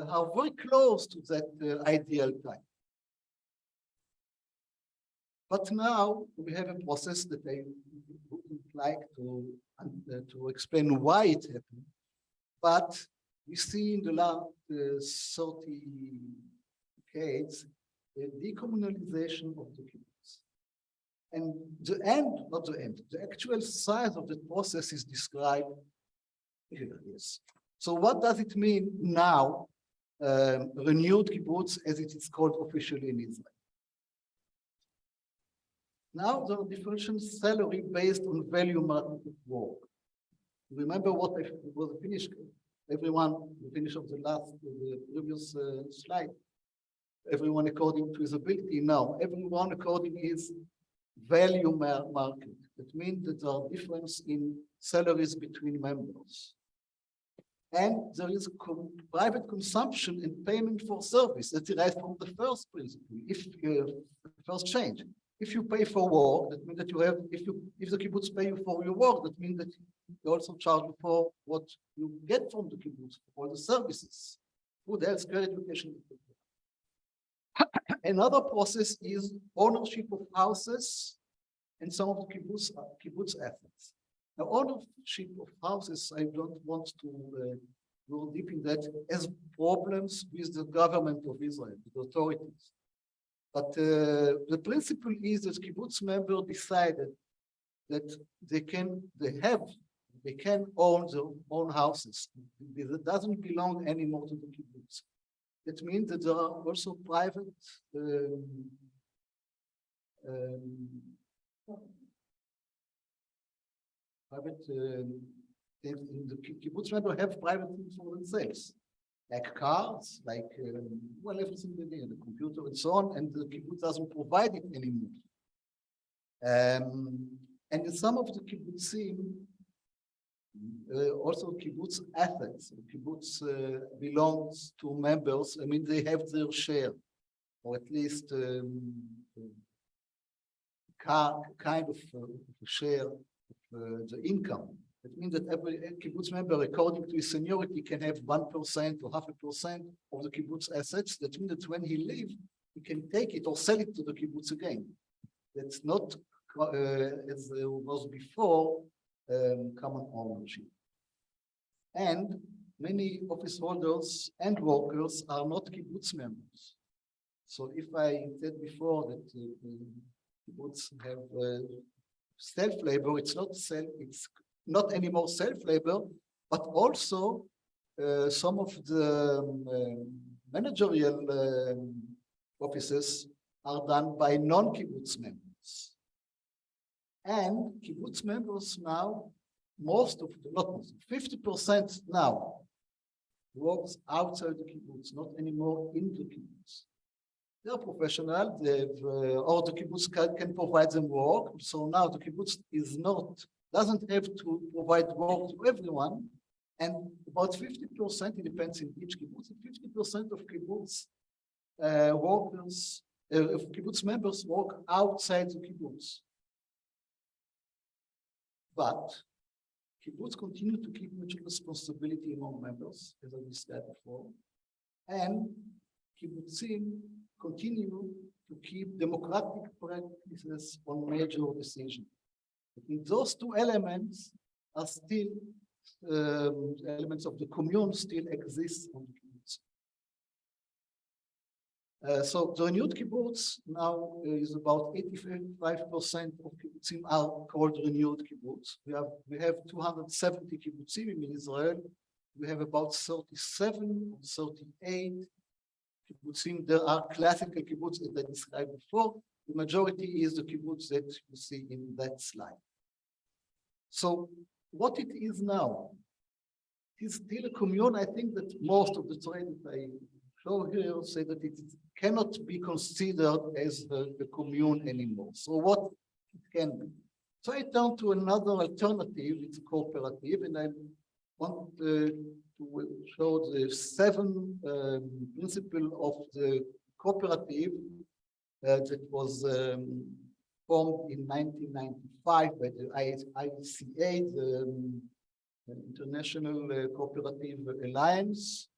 are very close to that ideal type. But now we have a process that I wouldn't like to explain why it happened, but we see in the last 30 decades the decommunalization of the kibbutz. And the end, not the end, the actual size of the process is described here. Yes. So what does it mean now, renewed kibbutz, as it is called officially in Israel? Now there are differential salary based on value market of work. Remember what was finished? Everyone, the finish of the previous slide. Everyone according to his ability. Now, everyone according to his value market. That means that there are difference in salaries between members. And there is private consumption and payment for service that derives from the first principle, first change. If you pay for work, that means that you have, if the kibbutz pay you for your work, that means that you also charge you for what you get from the kibbutz, for all the services, food, health, care, education. Another process is ownership of houses and some of the kibbutz assets. Now, ownership of houses, I don't want to go deep in that, as problems with the government of Israel, with the authorities. But the principle is that kibbutz member decided that they can own their own houses. It doesn't belong anymore to the kibbutz. That means that there are also private the kibbutz member have private things for themselves, like cars, like well, everything they need, the computer and so on, and the kibbutz doesn't provide it anymore. And in some of the kibbutzim, also kibbutz assets, kibbutz belongs to members. I mean, they have their share, or at least kind of share of the income. It means that every kibbutz member, according to his seniority, can have 1% or 0.5% of the kibbutz assets. That means that when he leaves, he can take it or sell it to the kibbutz again. That's not as it was before, common ownership. And many office holders and workers are not kibbutz members. So if I said before that kibbutz have self-labor, it's not anymore self-labor, but also some of the managerial offices are done by non-kibbutz members. And kibbutz members now, most of the, not most, 50% now works outside the kibbutz, not anymore in the kibbutz. They are professional, or the kibbutz can provide them work. So now the kibbutz doesn't have to provide work to everyone. And about 50%, it depends in each kibbutz, 50% of kibbutz workers, of kibbutz members work outside the kibbutz. But kibbutz continue to keep mutual responsibility among members, as I described before, and kibbutzim continue to keep democratic practices on major decisions. Those two elements are still elements of the commune still exist on the kibbutz. So the renewed kibbutz now is about 85% of kibbutzim are called renewed kibbutz. We have 270 kibbutzim in Israel. We have about 37 or 38 kibbutzim. There are classical kibbutz that I described before. The majority is the kibbutz that you see in that slide. So what it is now, it is still a commune. I think that most of the trade that I show here say that it cannot be considered as the commune anymore. So what it can be? So I turn to another alternative, it's a cooperative, and I want to show the 7 principles of the cooperative that was formed in 1995 by the ICSA, the International Cooperative Alliance,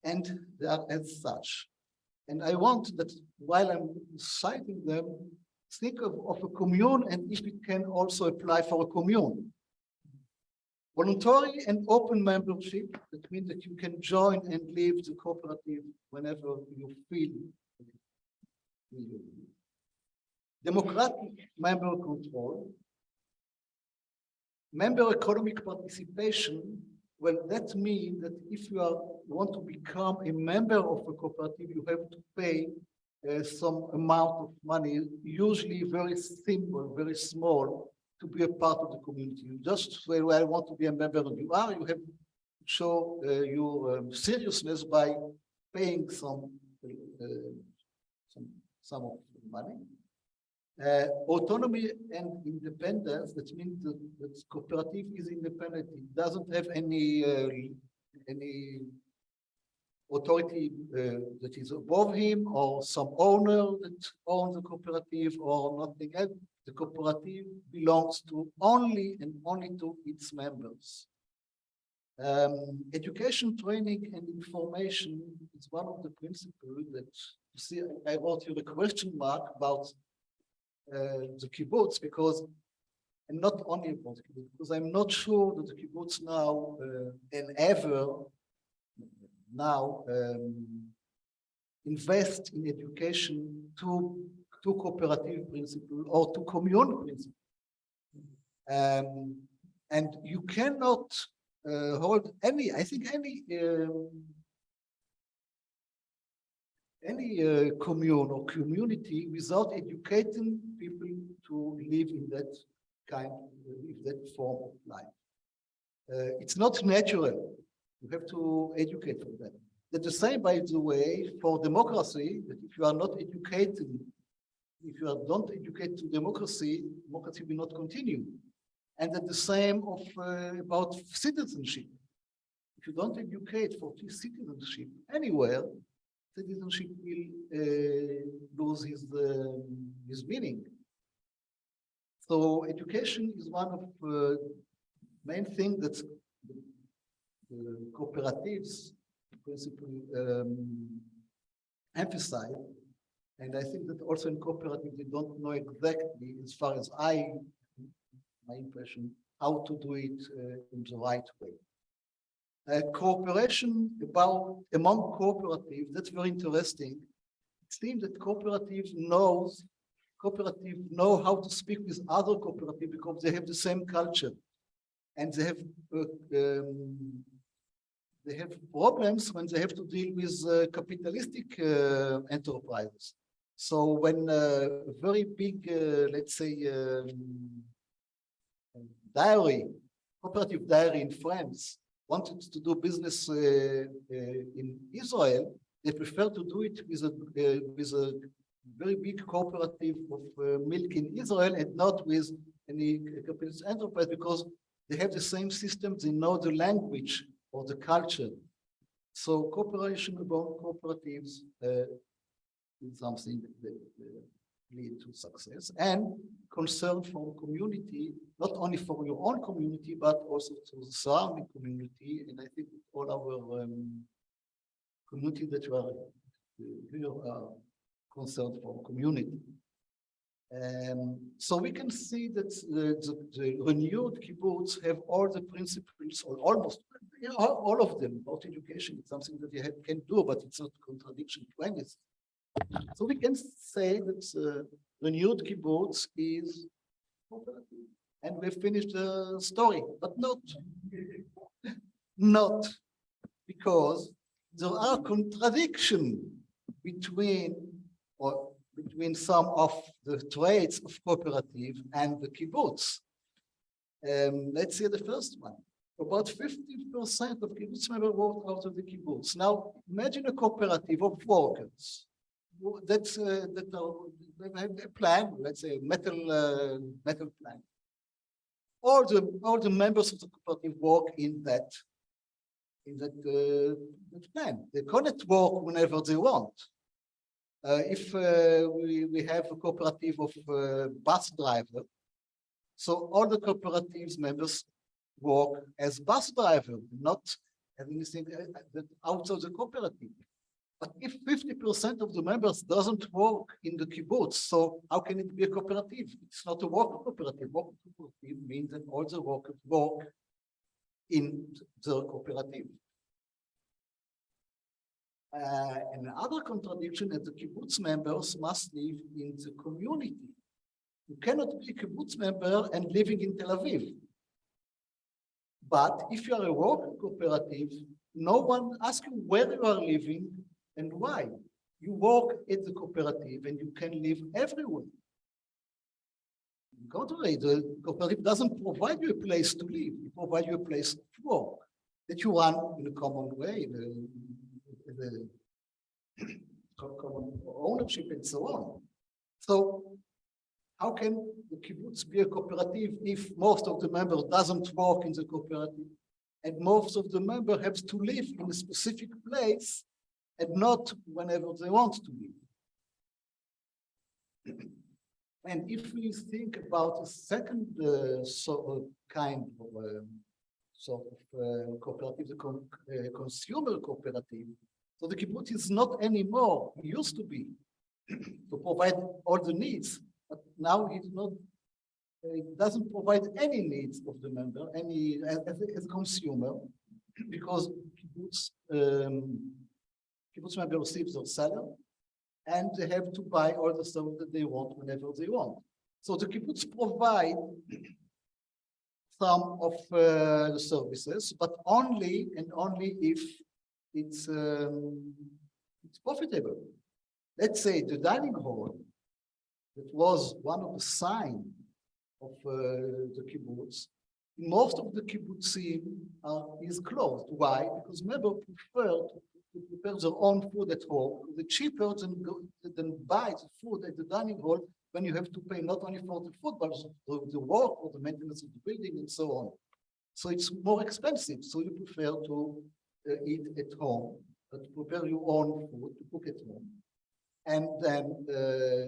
and they are as such. And I want that while I'm citing them, think of a commune and if it can also apply for a commune. Voluntary and open membership, that means that you can join and leave the cooperative whenever you feel. Democratic member control, member economic participation. Well, that means that if you want to become a member of a cooperative, you have to pay some amount of money, usually very simple, very small, to be a part of the community. You just say, well, I want to be a member, and you have to show your seriousness by paying some of the money. Autonomy and independence, that means that cooperative is independent. It doesn't have any authority that is above him or some owner that owns the cooperative or nothing else. The cooperative belongs to only to its members. Education, training, and information is one of the principles that you see. I wrote you a question mark about the kibbutz and not only about kibbutz, because I'm not sure that the kibbutz now and ever now invest in education to cooperative principle or to commune principle. And you cannot hold any commune or community without educating people to live in that form of life. It's not natural. You have to educate for that. That's the same, by the way, for democracy, that if you are not educated, if you don't educate to democracy will not continue. And that's the same about citizenship. If you don't educate for citizenship anywhere, citizenship will lose his meaning. So education is one of the main things that the cooperatives principally emphasize. And I think that also in cooperative, they don't know exactly, as far as I my impression, how to do it in the right way. Cooperation among cooperatives, that's very interesting. It seems that cooperative know how to speak with other cooperatives because they have the same culture, and they have problems when they have to deal with capitalistic enterprises. So when a very big, let's say, cooperative dairy in France wanted to do business in Israel, they prefer to do it with a very big cooperative of milk in Israel and not with any capitalist enterprise because they have the same system, they know the language or the culture. So cooperation among cooperatives is something that lead to success, and concern for community, not only for your own community, but also to the surrounding community. And I think all our community that we are here are concerned for community. So we can see that the renewed kibbutz have all the principles, or almost all of them, about education. It's something that you can do, but it's not a contradiction to anything. So we can say that renewed kibbutz is cooperative, and we've finished the story, but not because there are contradictions between some of the traits of cooperative and the kibbutz. Let's see the first one. About 50% of kibbutz members work out of the kibbutz. Now, imagine a cooperative of workers that have a plan, let's say metal plan. All the members of the cooperative work in that plan. They cannot work whenever they want. If we have a cooperative of bus driver, so all the cooperatives members work as bus driver, not having anything outside the cooperative. But if 50% of the members doesn't work in the kibbutz, so how can it be a cooperative? It's not a worker cooperative. Worker cooperative means that all the workers work in the cooperative. Another contradiction is the kibbutz members must live in the community. You cannot be a kibbutz member and living in Tel Aviv. But if you are a worker cooperative, no one asks you where you are living and why. You work at the cooperative and you can live everywhere. On the contrary, the cooperative doesn't provide you a place to live. It provides you a place to work that you run in a common way, the common ownership and so on. So how can the kibbutz be a cooperative if most of the members doesn't work in the cooperative and most of the members have to live in a specific place and not whenever they want to live? And if we think about a second kind of cooperative, the consumer cooperative, so the kibbutz is not anymore, it used to be, to provide all the needs, but now it's not, it doesn't provide any needs of the member, as a consumer, because kibbutz member receives their salary, and they have to buy all the stuff that they want whenever they want. So the kibbutz provide some of the services, but only if it's profitable. Let's say the dining hall, that was one of the signs of the kibbutz. Most of the kibbutzim is closed. Why? Because members prefer to prepare their own food at home. It's cheaper than buy the food at the dining hall when you have to pay not only for the food, but also for the work, for the maintenance of the building, and so on. So it's more expensive. So you prefer to eat at home, to prepare your own food, to cook at home. And then the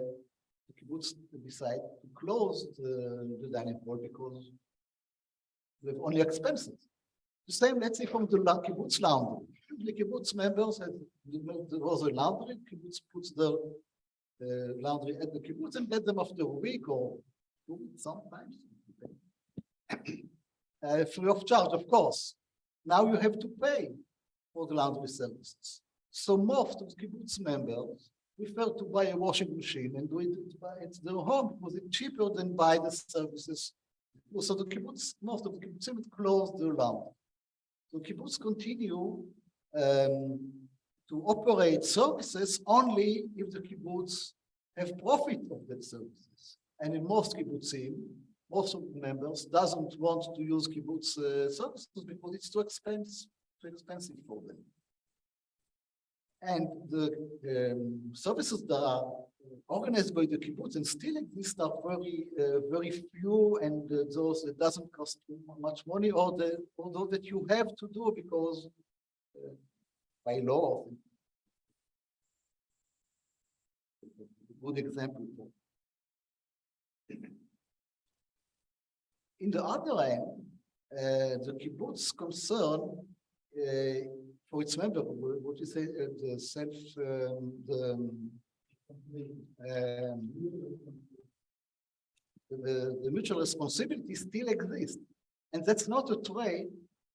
kibbutz decide to close the dining hall because we have only expenses. The same, let's say, from the kibbutz laundry. The kibbutz members, there was a laundry, kibbutz puts their laundry at the kibbutz and let them after a week or 2 weeks sometimes. free of charge, of course. Now you have to pay for the laundry services. So most of the kibbutz members prefer to buy a washing machine and do it at their home because it's cheaper than buy the services. So the kibbutz, most of the kibbutzim close their laundry. So kibbutz continue to operate services only if the kibbutz have profit of that services. And in most kibbutzim, most of the members doesn't want to use kibbutz services because it's too expensive for them. And the services that are organized by the kibbutz and still exist are very few, and those that doesn't cost too much money, or those that you have to do because by law. Good example. In the other end, the kibbutz concern for its member, what you say, the self, the mutual responsibility still exists, and that's not a trait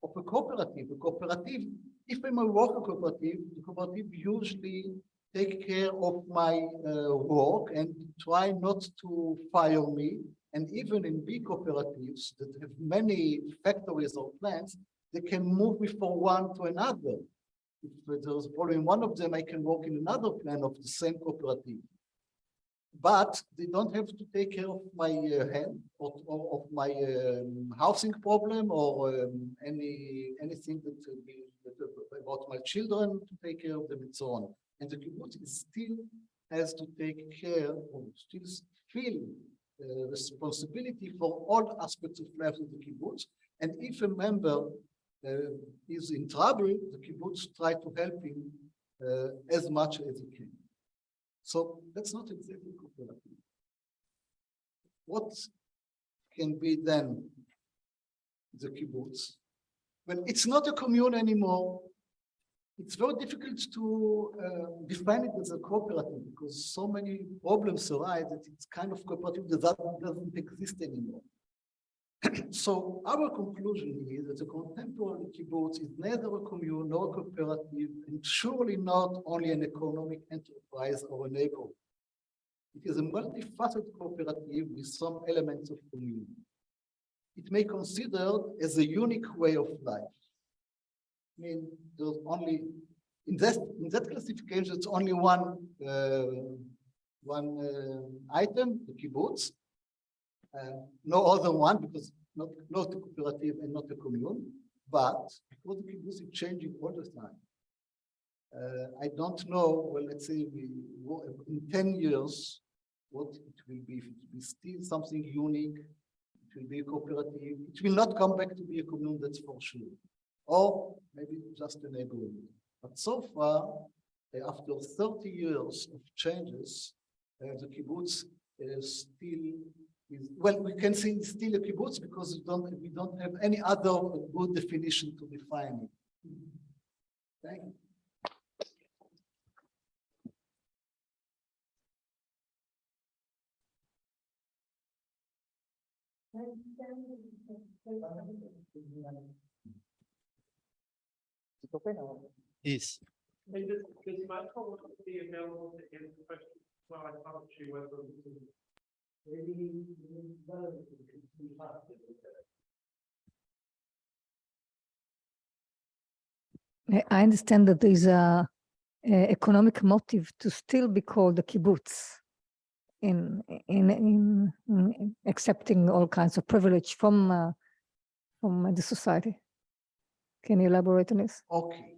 of a cooperative. A cooperative, if I'm a worker cooperative, the cooperative usually take care of my work and try not to fire me. And even in big cooperatives that have many factories or plants, they can move me from one to another. If there's a problem in one of them, I can work in another plant of the same cooperative. But they don't have to take care of my health or of my housing problem or anything that about my children, to take care of them and so on. And the kibbutz still has to take care or still feel responsibility for all aspects of life of the kibbutz. And if a member is in trouble, the kibbutz try to help him as much as he can. So that's not exactly cooperative. What can be then the kibbutz? Well, it's not a commune anymore. It's very difficult to define it as a cooperative because so many problems arise that it's kind of cooperative that doesn't exist anymore. So our conclusion is that a contemporary kibbutz is neither a commune nor a cooperative, and surely not only an economic enterprise or a neighborhood. It is a multifaceted cooperative with some elements of commune. It may be considered as a unique way of life. I mean, there's only in that classification, it's only one item, the kibbutz. No other one, because not a cooperative and not a commune, but because the kibbutz is changing all the time. I don't know, well, let's say in 10 years, what it will be. If it will be still something unique, it will be a cooperative. It will not come back to be a commune, that's for sure. Or maybe just a neighborhood. But so far, after 30 years of changes, the kibbutz is still, well, we can say it's still a kibbutz because we don't have any other good definition to define it. Thank you. Yes. Hey, does Michal be available to answer questions while I talk to you whether I understand that there is a economic motive to still be called a kibbutz in accepting all kinds of privilege from the society. Can you elaborate on this? Okay.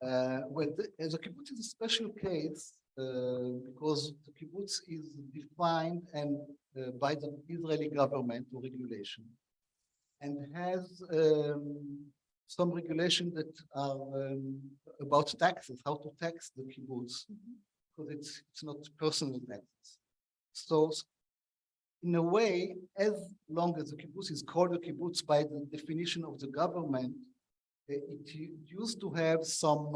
Well, the kibbutz is a special case because the kibbutz is defined and by the Israeli government or regulation, and has some regulation that are about taxes, how to tax the kibbutz, because it's not personal taxes. So, in a way, as long as the kibbutz is called a kibbutz by the definition of the government, it used to have some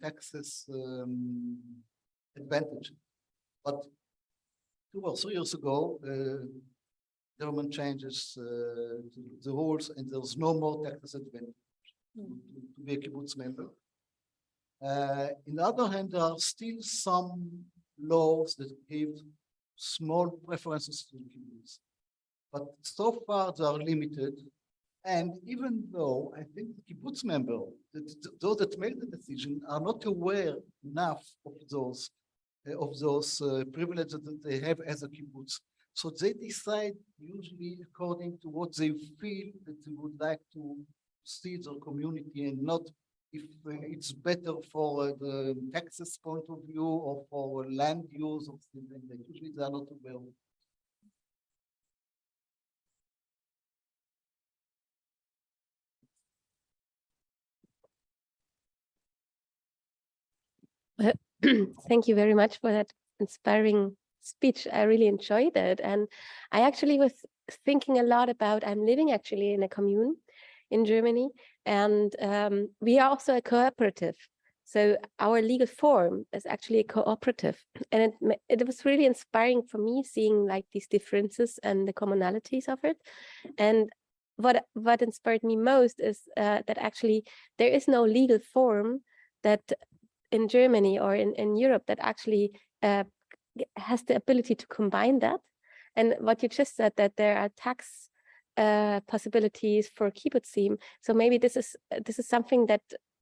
taxes advantage. But 2 or 3 years ago, government changes the rules and there's no more tax disadvantage to be a kibbutz member. On the other hand, there are still some laws that give small preferences to the kibbutz, but so far they are limited. And even though I think the kibbutz member, those that make the decision, are not aware enough of those privileges that they have as a kibbutz, so they decide usually according to what they feel that they would like to see their community, and not if it's better for the taxes point of view or for land use or things like that. Usually they are not aware. Thank you very much for that inspiring speech. I really enjoyed it. And I actually was thinking a lot about, I'm living actually in a commune in Germany, and we are also a cooperative. So our legal form is actually a cooperative. And it was really inspiring for me seeing like these differences and the commonalities of it. And what inspired me most is that actually there is no legal form that in Germany or in Europe that actually has the ability to combine that. And what you just said, that there are tax possibilities for kibbutzim. So maybe this is something that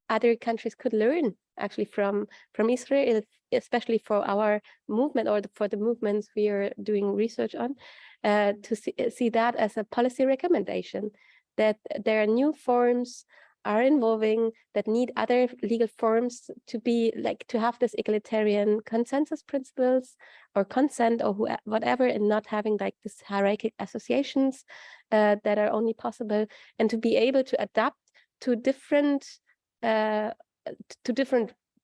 other countries could learn actually from Israel, especially for our movement or for the movements we are doing research on, to see that as a policy recommendation, that there are new forms are involving that need other legal forms to be like, to have this egalitarian consensus principles or consent or whatever, and not having like this hierarchical associations that are only possible, and to be able to adapt to different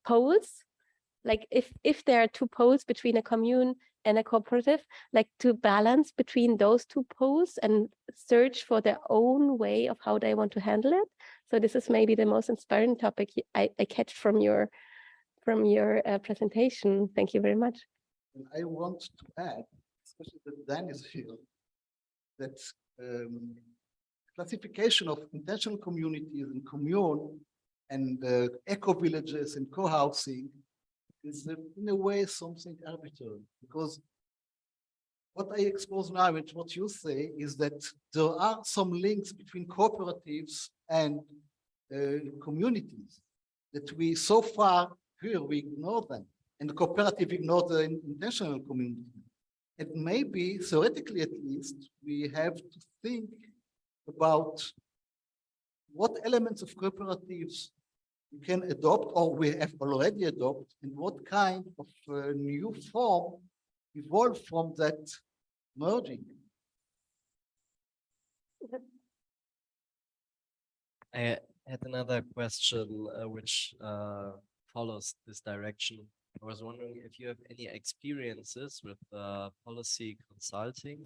poles. Like if there are two poles between a commune and a cooperative, like to balance between those two poles and search for their own way of how they want to handle it. So this is maybe the most inspiring topic I catch from your presentation. Thank you very much. And I want to add, especially that Dan is here, that classification of intentional communities and commune and eco-villages and co-housing is in a way something arbitrary, because what I expose now and what you say is that there are some links between cooperatives and communities that we so far here we ignore them, and the cooperative ignore the intentional community. And maybe theoretically at least we have to think about what elements of cooperatives we can adopt or we have already adopted, and what kind of new form evolved from that merging. I had another question which follows this direction. I was wondering if you have any experiences with policy consulting,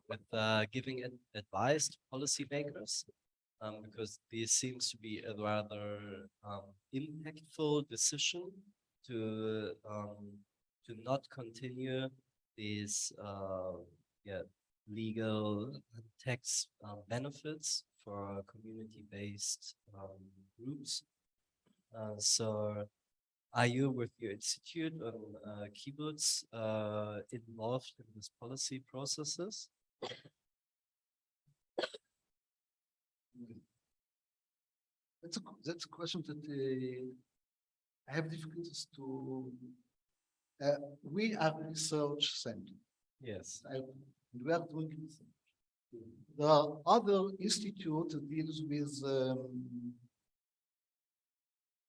with giving advice to policymakers, because this seems to be a rather impactful decision to not continue these legal tax benefits for community-based groups. So are you with your institute on Kibbutz involved in these policy processes? That's a question that I have difficulties to. We are a research center. Yes. We are doing research. There are other institutes that deals with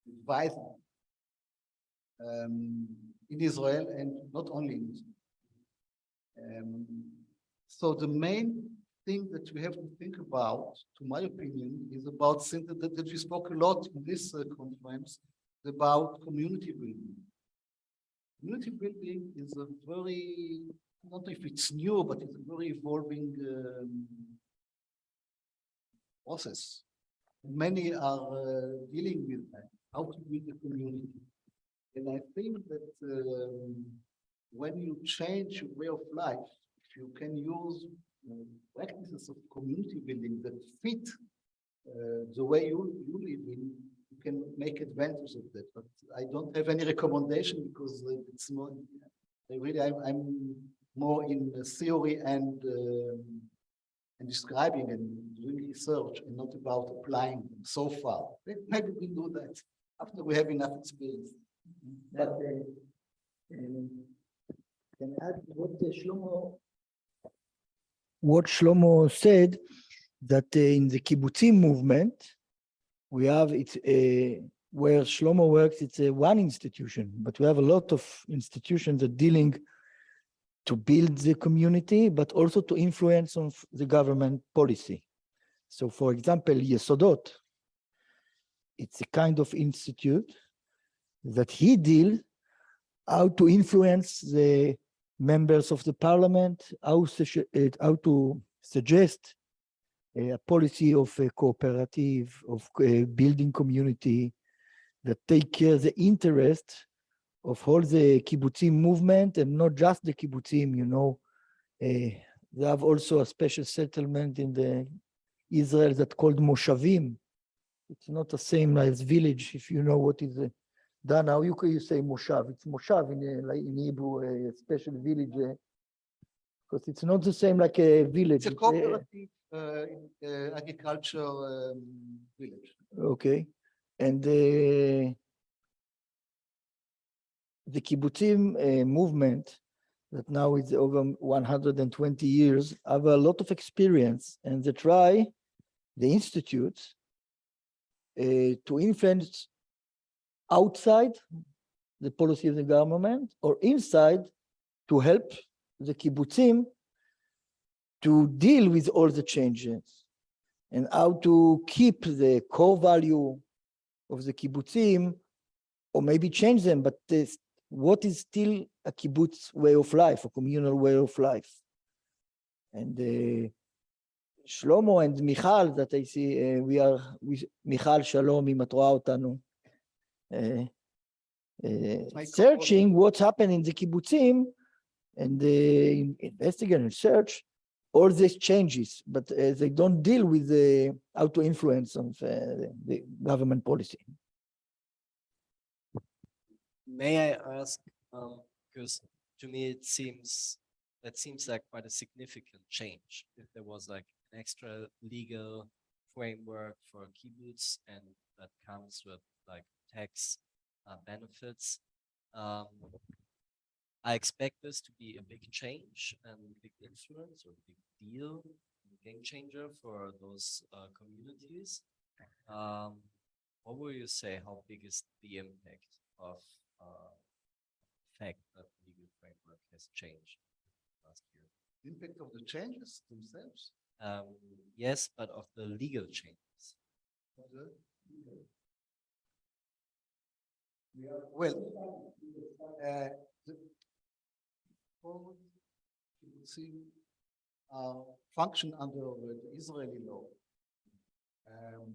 advising in Israel, and not only in Israel. So the main thing that we have to think about, to my opinion, is about something that we spoke a lot in this conference, about community building. Community building is a very, I don't know if it's new, but it's a very evolving process. Many are dealing with that, how to build a community. And I think that when you change your way of life, if you can use practices of community building that fit the way you live in, you can make advantage of that. But I don't have any recommendation because it's not. I'm more in theory and describing and doing research and not about applying them so far. Maybe we do that after we have enough experience. But can I add what Shlomo said, that in the kibbutzim movement, we have it's where Shlomo works, it's one institution, but we have a lot of institutions that dealing to build the community, but also to influence on the government policy. So for example, Yesodot, it's a kind of institute that he deals how to influence the members of the parliament, how to suggest a policy of a cooperative, of building community that take care of the interest of all the kibbutzim movement, and not just the kibbutzim, you know. They have also a special settlement in the Israel that's called moshavim. It's not the same as village, if you know what is done. How you say moshav? It's moshav in Hebrew, a special village, because it's not the same like a village. It's a cooperative agriculture village. Okay, and the kibbutzim movement that now is over 120 years have a lot of experience, and they try, the institutes, to influence outside the policy of the government or inside to help the kibbutzim to deal with all the changes and how to keep the core value of the kibbutzim or maybe change them, but what is still a kibbutz way of life, a communal way of life. And Shlomo and Michal, that I see, we are with Michal, Shalom, אם את רואה אותנו, searching what's happened in the kibbutzim and investigate and search all these changes, but they don't deal with how to influence of the government policy. May I ask, because to me it seems like quite a significant change if there was like an extra legal framework for kibbutz and that comes with like tax benefits. I expect this to be a big change and big influence or big deal, game changer for those communities. What will you say? How big is the impact of fact that the legal framework has changed last year? The impact of the changes themselves? Yes, but of the legal changes. Well, the kibbutzim function under the Israeli law.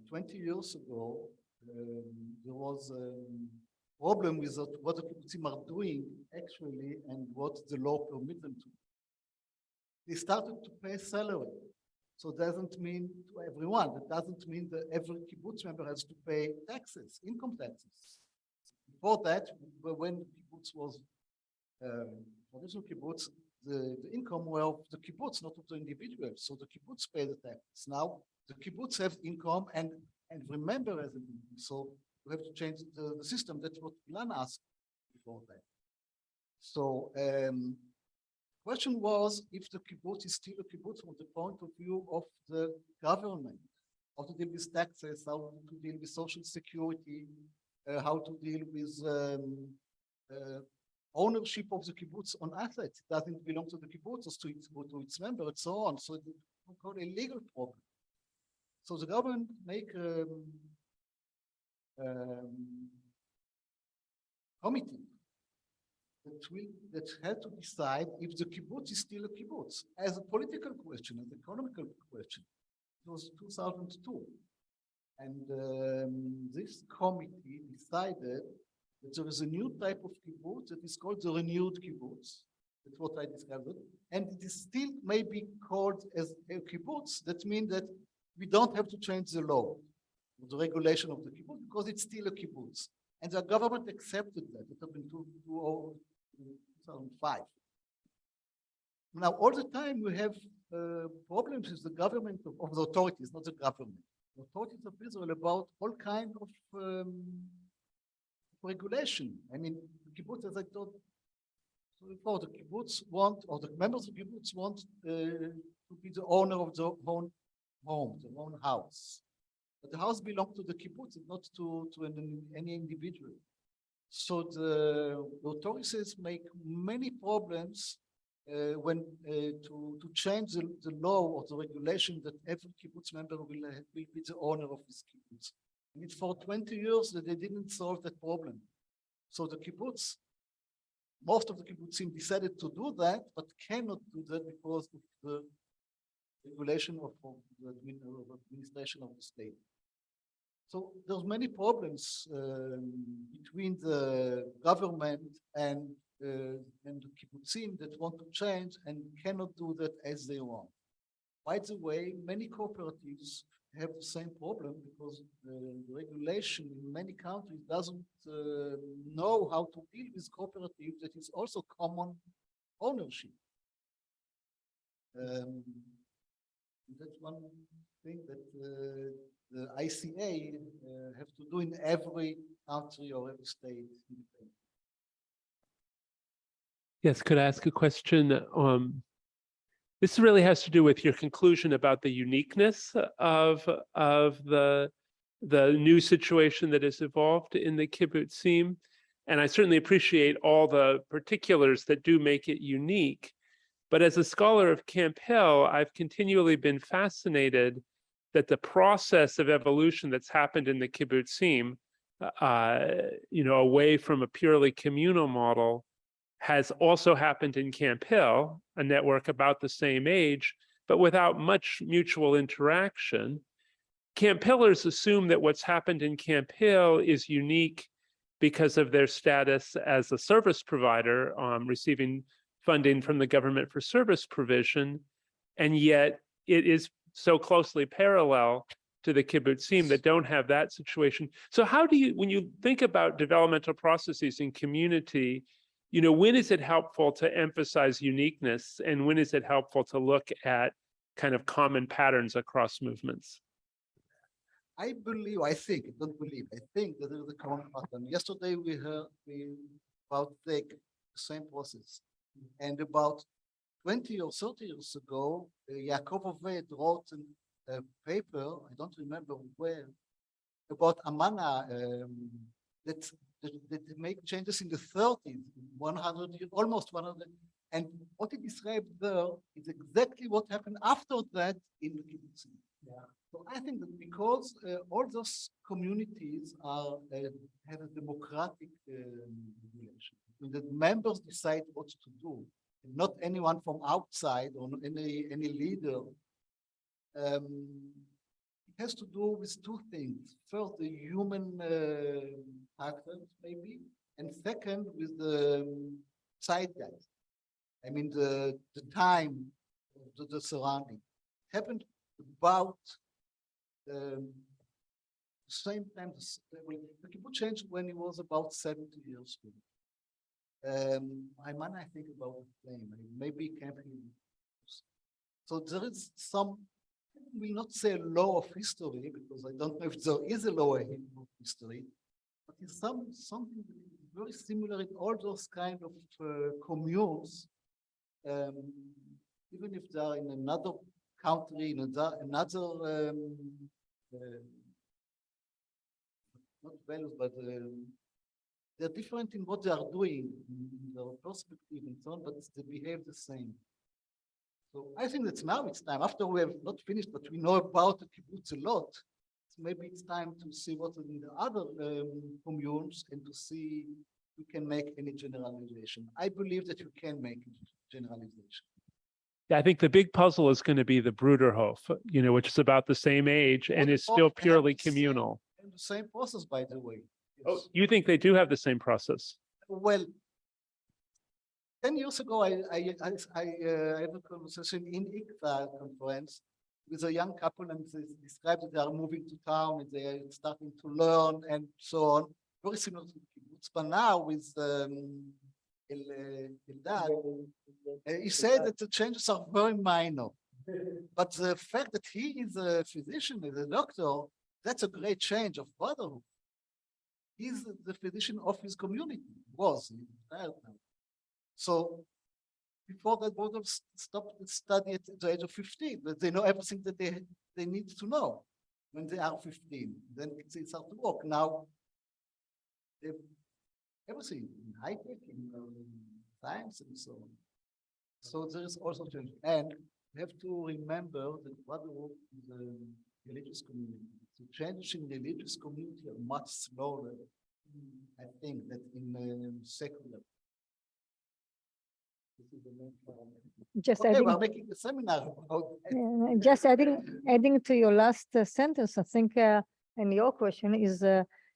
20 years ago, there was a problem with what the kibbutzim are doing actually and what the law permits them to. They started to pay salary. So it doesn't mean to everyone. It doesn't mean that every kibbutz member has to pay taxes, income taxes. Before that, when kibbutz was traditional kibbutz, the income were of the kibbutz, not of the individual. So the kibbutz pay the taxes. Now the kibbutz have income and remember as an income. So we have to change the system. That's what Ilan asked before that. So question was if the kibbutz is still a kibbutz from the point of view of the government, how to deal with taxes, how to deal with social security, how to deal with ownership of the kibbutz on assets. It doesn't belong to the kibbutz or to its member and so on. So it's called a legal problem. So the government make committee that had to decide if the kibbutz is still a kibbutz as a political question, as an economical question. It was 2002. And this committee decided that there is a new type of kibbutz that is called the renewed kibbutz. That's what I described. And it is still maybe called as a kibbutz. That means that we don't have to change the law, the regulation of the kibbutz, because it's still a kibbutz. And the government accepted that. It happened in 2005. Now, all the time we have problems with the government of the authorities, not the government. The authorities of Israel about all kinds of regulation. I mean, the kibbutz, as I thought before, the kibbutz want, or the members of the kibbutz want to be the owner of their own home, their own house. But the house belongs to the kibbutz, not to any individual. So the authorities make many problems when to change the law or the regulation that every kibbutz member will be the owner of this kibbutz. And it's for 20 years that they didn't solve that problem. So the kibbutz, most of the kibbutzim decided to do that, but cannot do that because of the regulation of the administration of the state. So there's many problems between the government and the kibbutzim that want to change and cannot do that as they want. By the way, many cooperatives have the same problem because the regulation in many countries doesn't know how to deal with cooperatives that is also common ownership. That's one thing that the ICA have to do in every country or every state. Yes, could I ask a question? This really has to do with your conclusion about the uniqueness of the new situation that has evolved in the kibbutzim. And I certainly appreciate all the particulars that do make it unique. But as a scholar of Camp Hill, I've continually been fascinated that the process of evolution that's happened in the kibbutzim, away from a purely communal model, has also happened in Camp Hill, a network about the same age, but without much mutual interaction. Camp Hillers assume that what's happened in Camp Hill is unique because of their status as a service provider, receiving funding from the government for service provision, and yet it is so closely parallel to the kibbutzim that don't have that situation. So how do you, when you think about developmental processes in community, when is it helpful to emphasize uniqueness and when is it helpful to look at kind of common patterns across movements? I think that there is a common pattern. Yesterday we heard about the same process. And about 20 or 30 years ago, Yaakov Oved wrote a paper, I don't remember where, about Amana that make changes in the 30s, 100, almost 100. And what he described there is exactly what happened after that in the kibbutz. Yeah. So I think that because all those communities have a democratic relation, the members decide what to do, not anyone from outside or any leader. It has to do with two things. First, the human factors, maybe, and second, with the zeitgeist. I mean, the time, the surrounding. It happened about the same time. The kibbutz changed when he was about 70 years old. I think about the same. Maybe camping. So there is some. I will not say a law of history because I don't know if there is a law of history, but it's something very similar in all those kind of communes, even if they are in another country, in another not values, but they're different in what they are doing, in their perspective and so on, but they behave the same. So I think that now it's time, after we have not finished, but we know about the kibbutz a lot, so maybe it's time to see what are in the other communes and to see if we can make any generalization. I believe that you can make a generalization. Yeah, I think the big puzzle is going to be the Bruderhof, which is about the same age and is still purely communal. And the same process, by the way. Yes. Oh, you think they do have the same process? Well, 10 years ago, I have a conversation in ICSA conference with a young couple, and they described that they are moving to town and they are starting to learn and so on. Very similar to Kibbutz, but now with Eldad, he said that the changes are very minor. But the fact that he is a physician, is a doctor, that's a great change of brotherhood. He's the physician of his community, was. He's retired now. So before that, both of us stopped the study at the age of 15, but they know everything that they need to know when they are 15. Then they start to work. Now, everything in high tech, in science, and so on. So there is also change. And we have to remember that brotherhood is a religious community. So changes in religious community are much slower, I think, than in secular. Just Okay, adding, we're making a seminar about just adding to your last sentence, I think, and your question is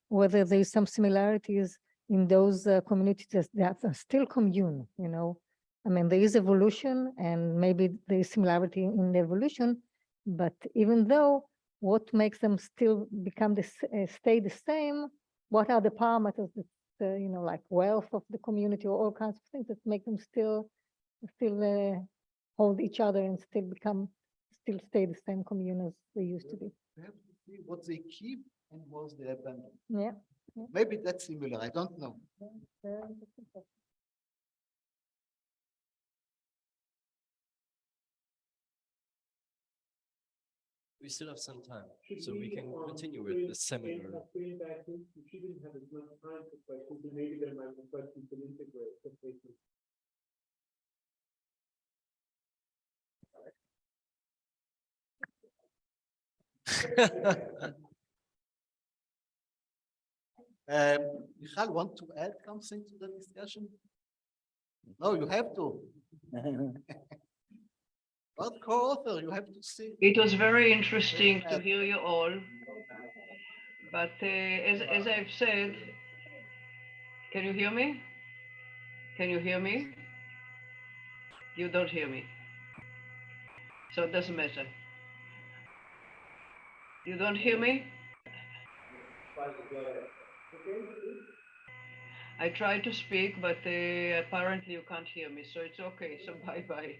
whether there is some similarities in those communities that are still commune, you know. I mean, there is evolution and maybe there is similarity in the evolution, but even though what makes them still become stay the same, what are the parameters that, you know, like wealth of the community or all kinds of things that make them still hold each other and still stay the same commune as they used to be. We have to see what they keep and what they abandon. Yeah. Maybe that's similar, I don't know. We still have some time, so we can continue with the seminar. She didn't have as much time for questions, and maybe there might be questions to integrate. Michal, want to add something to the discussion? No, you have to. What co-author, you have to see. It was very interesting to hear you all, but as I've said, can you hear me? Can you hear me? You don't hear me, so it doesn't matter. You don't hear me? I tried to speak, but apparently you can't hear me, so it's okay, so bye-bye.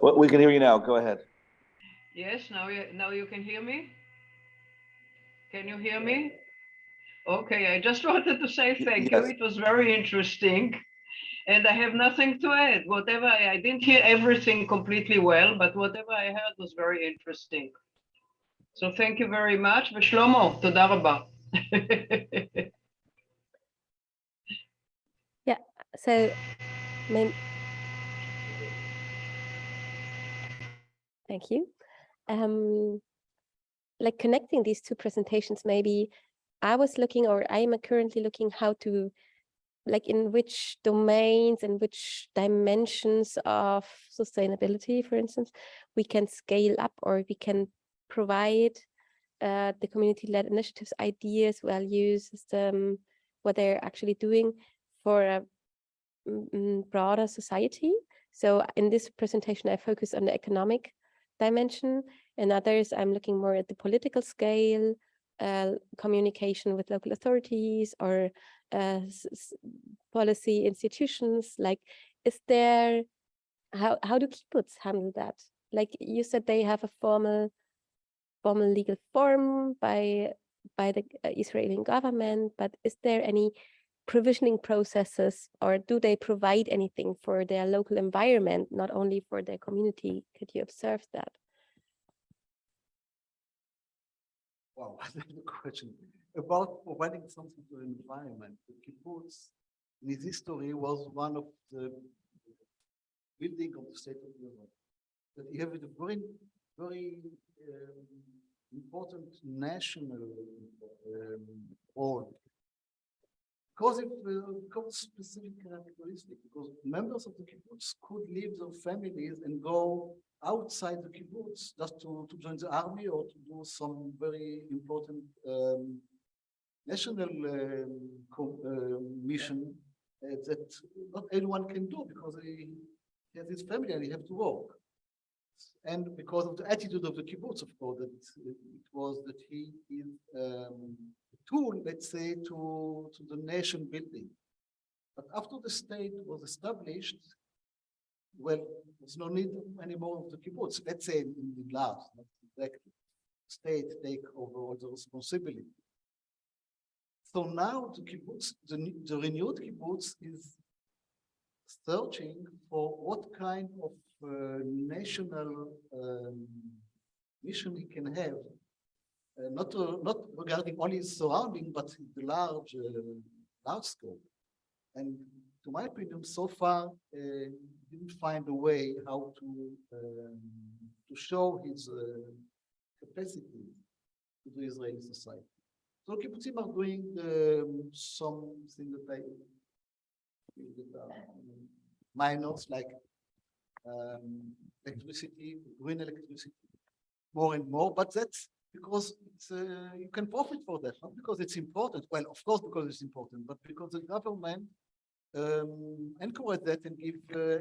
Well, we can hear you now. Go ahead. Yes, now you can hear me? Can you hear me? Okay, I just wanted to say thank you. Yes. It was very interesting. And I have nothing to add. Whatever, I didn't hear everything completely well, but whatever I heard was very interesting. So thank you very much. ושלמה, תודה רבה. Yeah, so thank you. Like connecting these two presentations, maybe I was looking, or I am currently looking how to, like in which domains and which dimensions of sustainability, for instance, we can scale up or we can provide the community-led initiatives, ideas, values, system, what they're actually doing for a broader society. So in this presentation, I focus on the economic dimension. In others, I'm looking more at the political scale, communication with local authorities or policy institutions. Like, is there, how do kibbutz handle that? Like you said, they have a formal legal form by the Israeli government, but is there any provisioning processes, or do they provide anything for their local environment, not only for their community? Could you observe that? Wow, that's a good question. About providing something to the environment, the kibbutz in its history was one of the building of the state of Israel. But you have a very, very important national role. Because of specific characteristics, because members of the kibbutz could leave their families and go outside the kibbutz just to join the army or to do some very important national mission. that not anyone can do because he has his family and he have to work. And because of the attitude of the kibbutz, of course, that it was that he is a tool, let's say, to the nation building. But after the state was established, well, there's no need anymore of the kibbutz. Let's say in large, not exactly. State take over all the responsibility. So now the kibbutz, the renewed kibbutz is searching for what kind of national mission he can have, not regarding only his surrounding, but the large scope. And to my opinion, so far, didn't find a way how to show his capacity to the Israeli society. So kibbutzim are doing something that I feel that are minors like electricity, green electricity, more and more. But that's because it's you can profit for that, not because it's important. Well, of course, because it's important, but because the government encourage that and give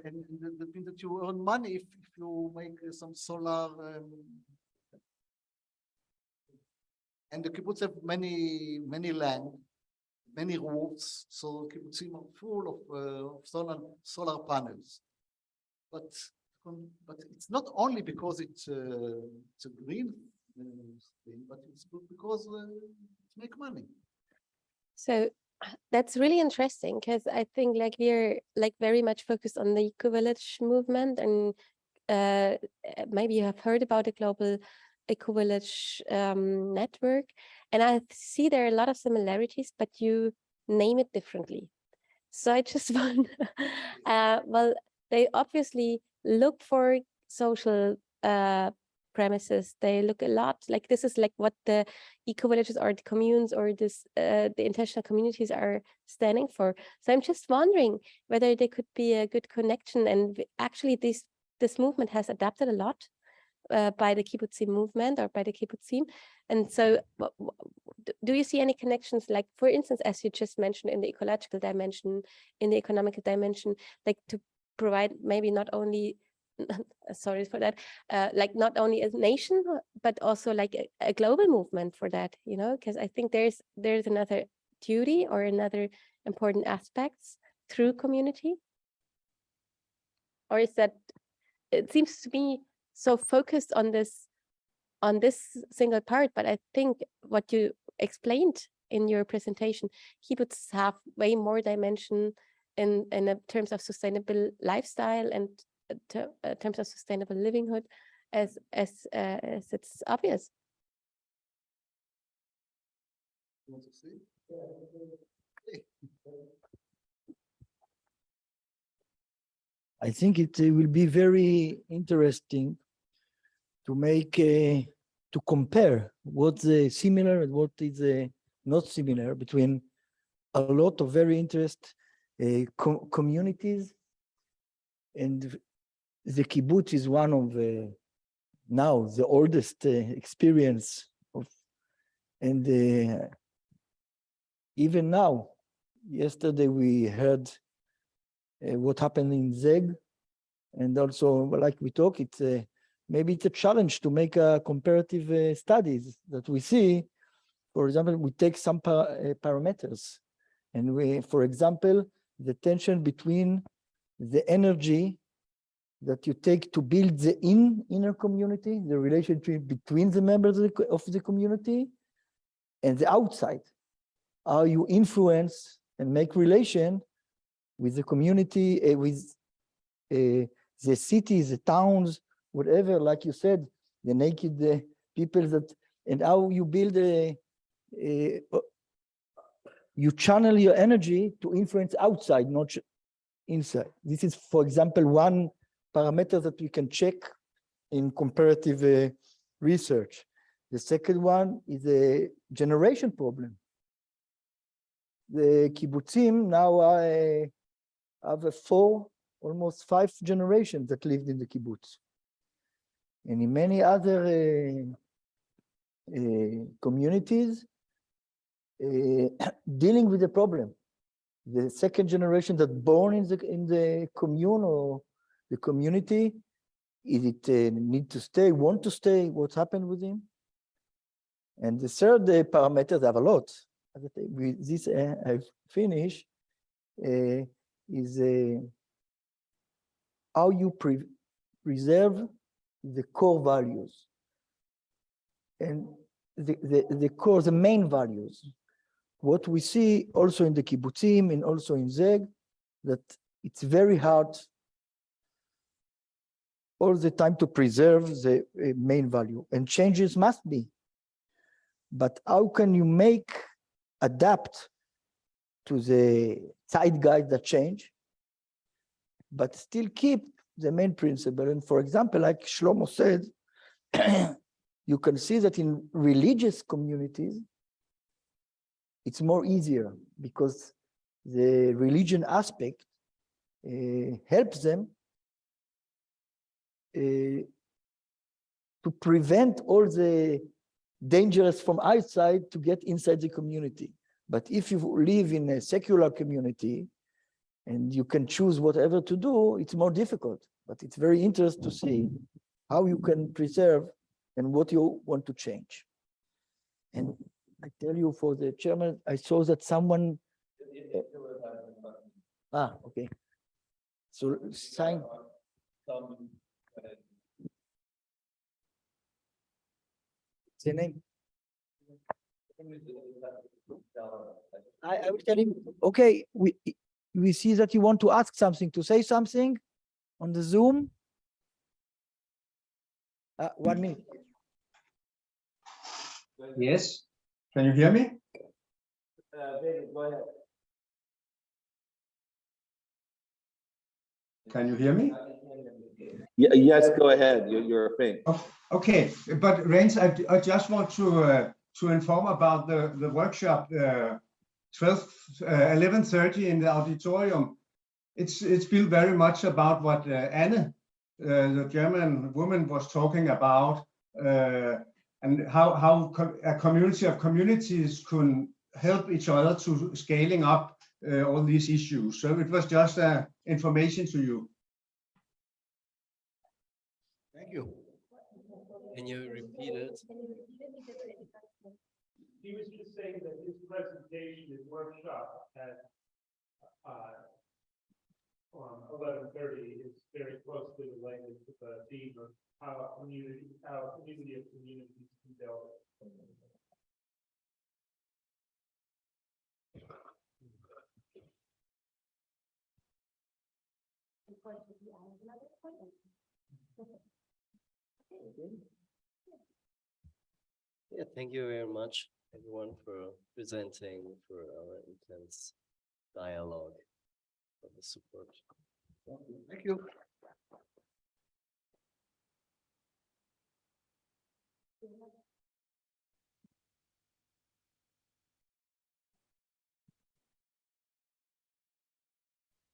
and that means that you earn money if you make some solar. And the kibbutz have many land, many roofs, so kibbutzim are full of solar panels. But it's not only because it's a green thing, but it's because it makes money. So that's really interesting because I think like we're like very much focused on the eco-village movement, and maybe you have heard about the global eco-village network, and I see there are a lot of similarities, but you name it differently. So I just want, well, they obviously look for social premises. They look a lot like this is like what the eco-villages or the communes or this the intentional communities are standing for. So I'm just wondering whether there could be a good connection, and actually this movement has adapted a lot by the kibbutzim movement or by the kibbutzim. And so do you see any connections, like for instance, as you just mentioned, in the ecological dimension, in the economical dimension, like to provide maybe not only sorry for that, like not only a nation, but also like a global movement for that, you know, because I think there's another duty or another important aspects through community? Or is that, it seems to me so focused on this single part, but I think what you explained in your presentation, kibbutz have way more dimension in terms of sustainable lifestyle and terms of sustainable livelihood as it's obvious. You want to see? I think it will be very interesting to make to compare what's similar and what is not similar between a lot of very interesting communities, and the kibbutz is one of now the oldest experience of, and even now, yesterday we heard what happened in Zeg, and also like we talk, it's maybe it's a challenge to make a comparative studies that we see. For example, we take some parameters, and we, for example, the tension between the energy that you take to build the inner community, the relationship between the members of the community and the outside. How you influence and make relation with the community, with the cities, the towns, whatever, like you said, the naked people that, and how you build you channel your energy to influence outside, not inside. This is, for example, one parameter that we can check in comparative research. The second one is a generation problem. The kibbutzim now have almost 5 generations that lived in the kibbutz. And in many other communities, dealing with the problem. the second generation that born in the commune or the community, is it need to stay, want to stay? What's happened with him? And the third parameter, they have a lot. With this, I've finished, is how you preserve the core values. And the main values. What we see also in the kibbutzim and also in Zeg, that it's very hard all the time to preserve the main value, and changes must be. But how can you adapt to the zeitgeist that change, but still keep the main principle? And for example, like Shlomo said, you can see that in religious communities, it's more easier because the religion aspect helps them to prevent all the dangers from outside to get inside the community. But if you live in a secular community and you can choose whatever to do, it's more difficult. But it's very interesting to see how you can preserve and what you want to change. And I tell you, for the chairman, I saw that someone. Okay. So sign. Say name. I will tell him. Okay, we see that you want to ask something, to say something on the Zoom. 1 minute. Yes. Can you hear me? Go ahead. Can you hear me? Yes, go ahead. You're faint. Okay, but Renz, I just want to inform about the workshop 11:30 in the auditorium. It's built very much about what Anne, the German woman, was talking about, and how a community of communities can help each other to scaling up all these issues. So it was just information to you. Thank you. Can you repeat it? He was just saying that his presentation, his workshop at 11:30 is very closely related to the theme of how a community of communities can build. Yeah, thank you very much, everyone, for presenting, for our intense dialogue, for the support. Thank you.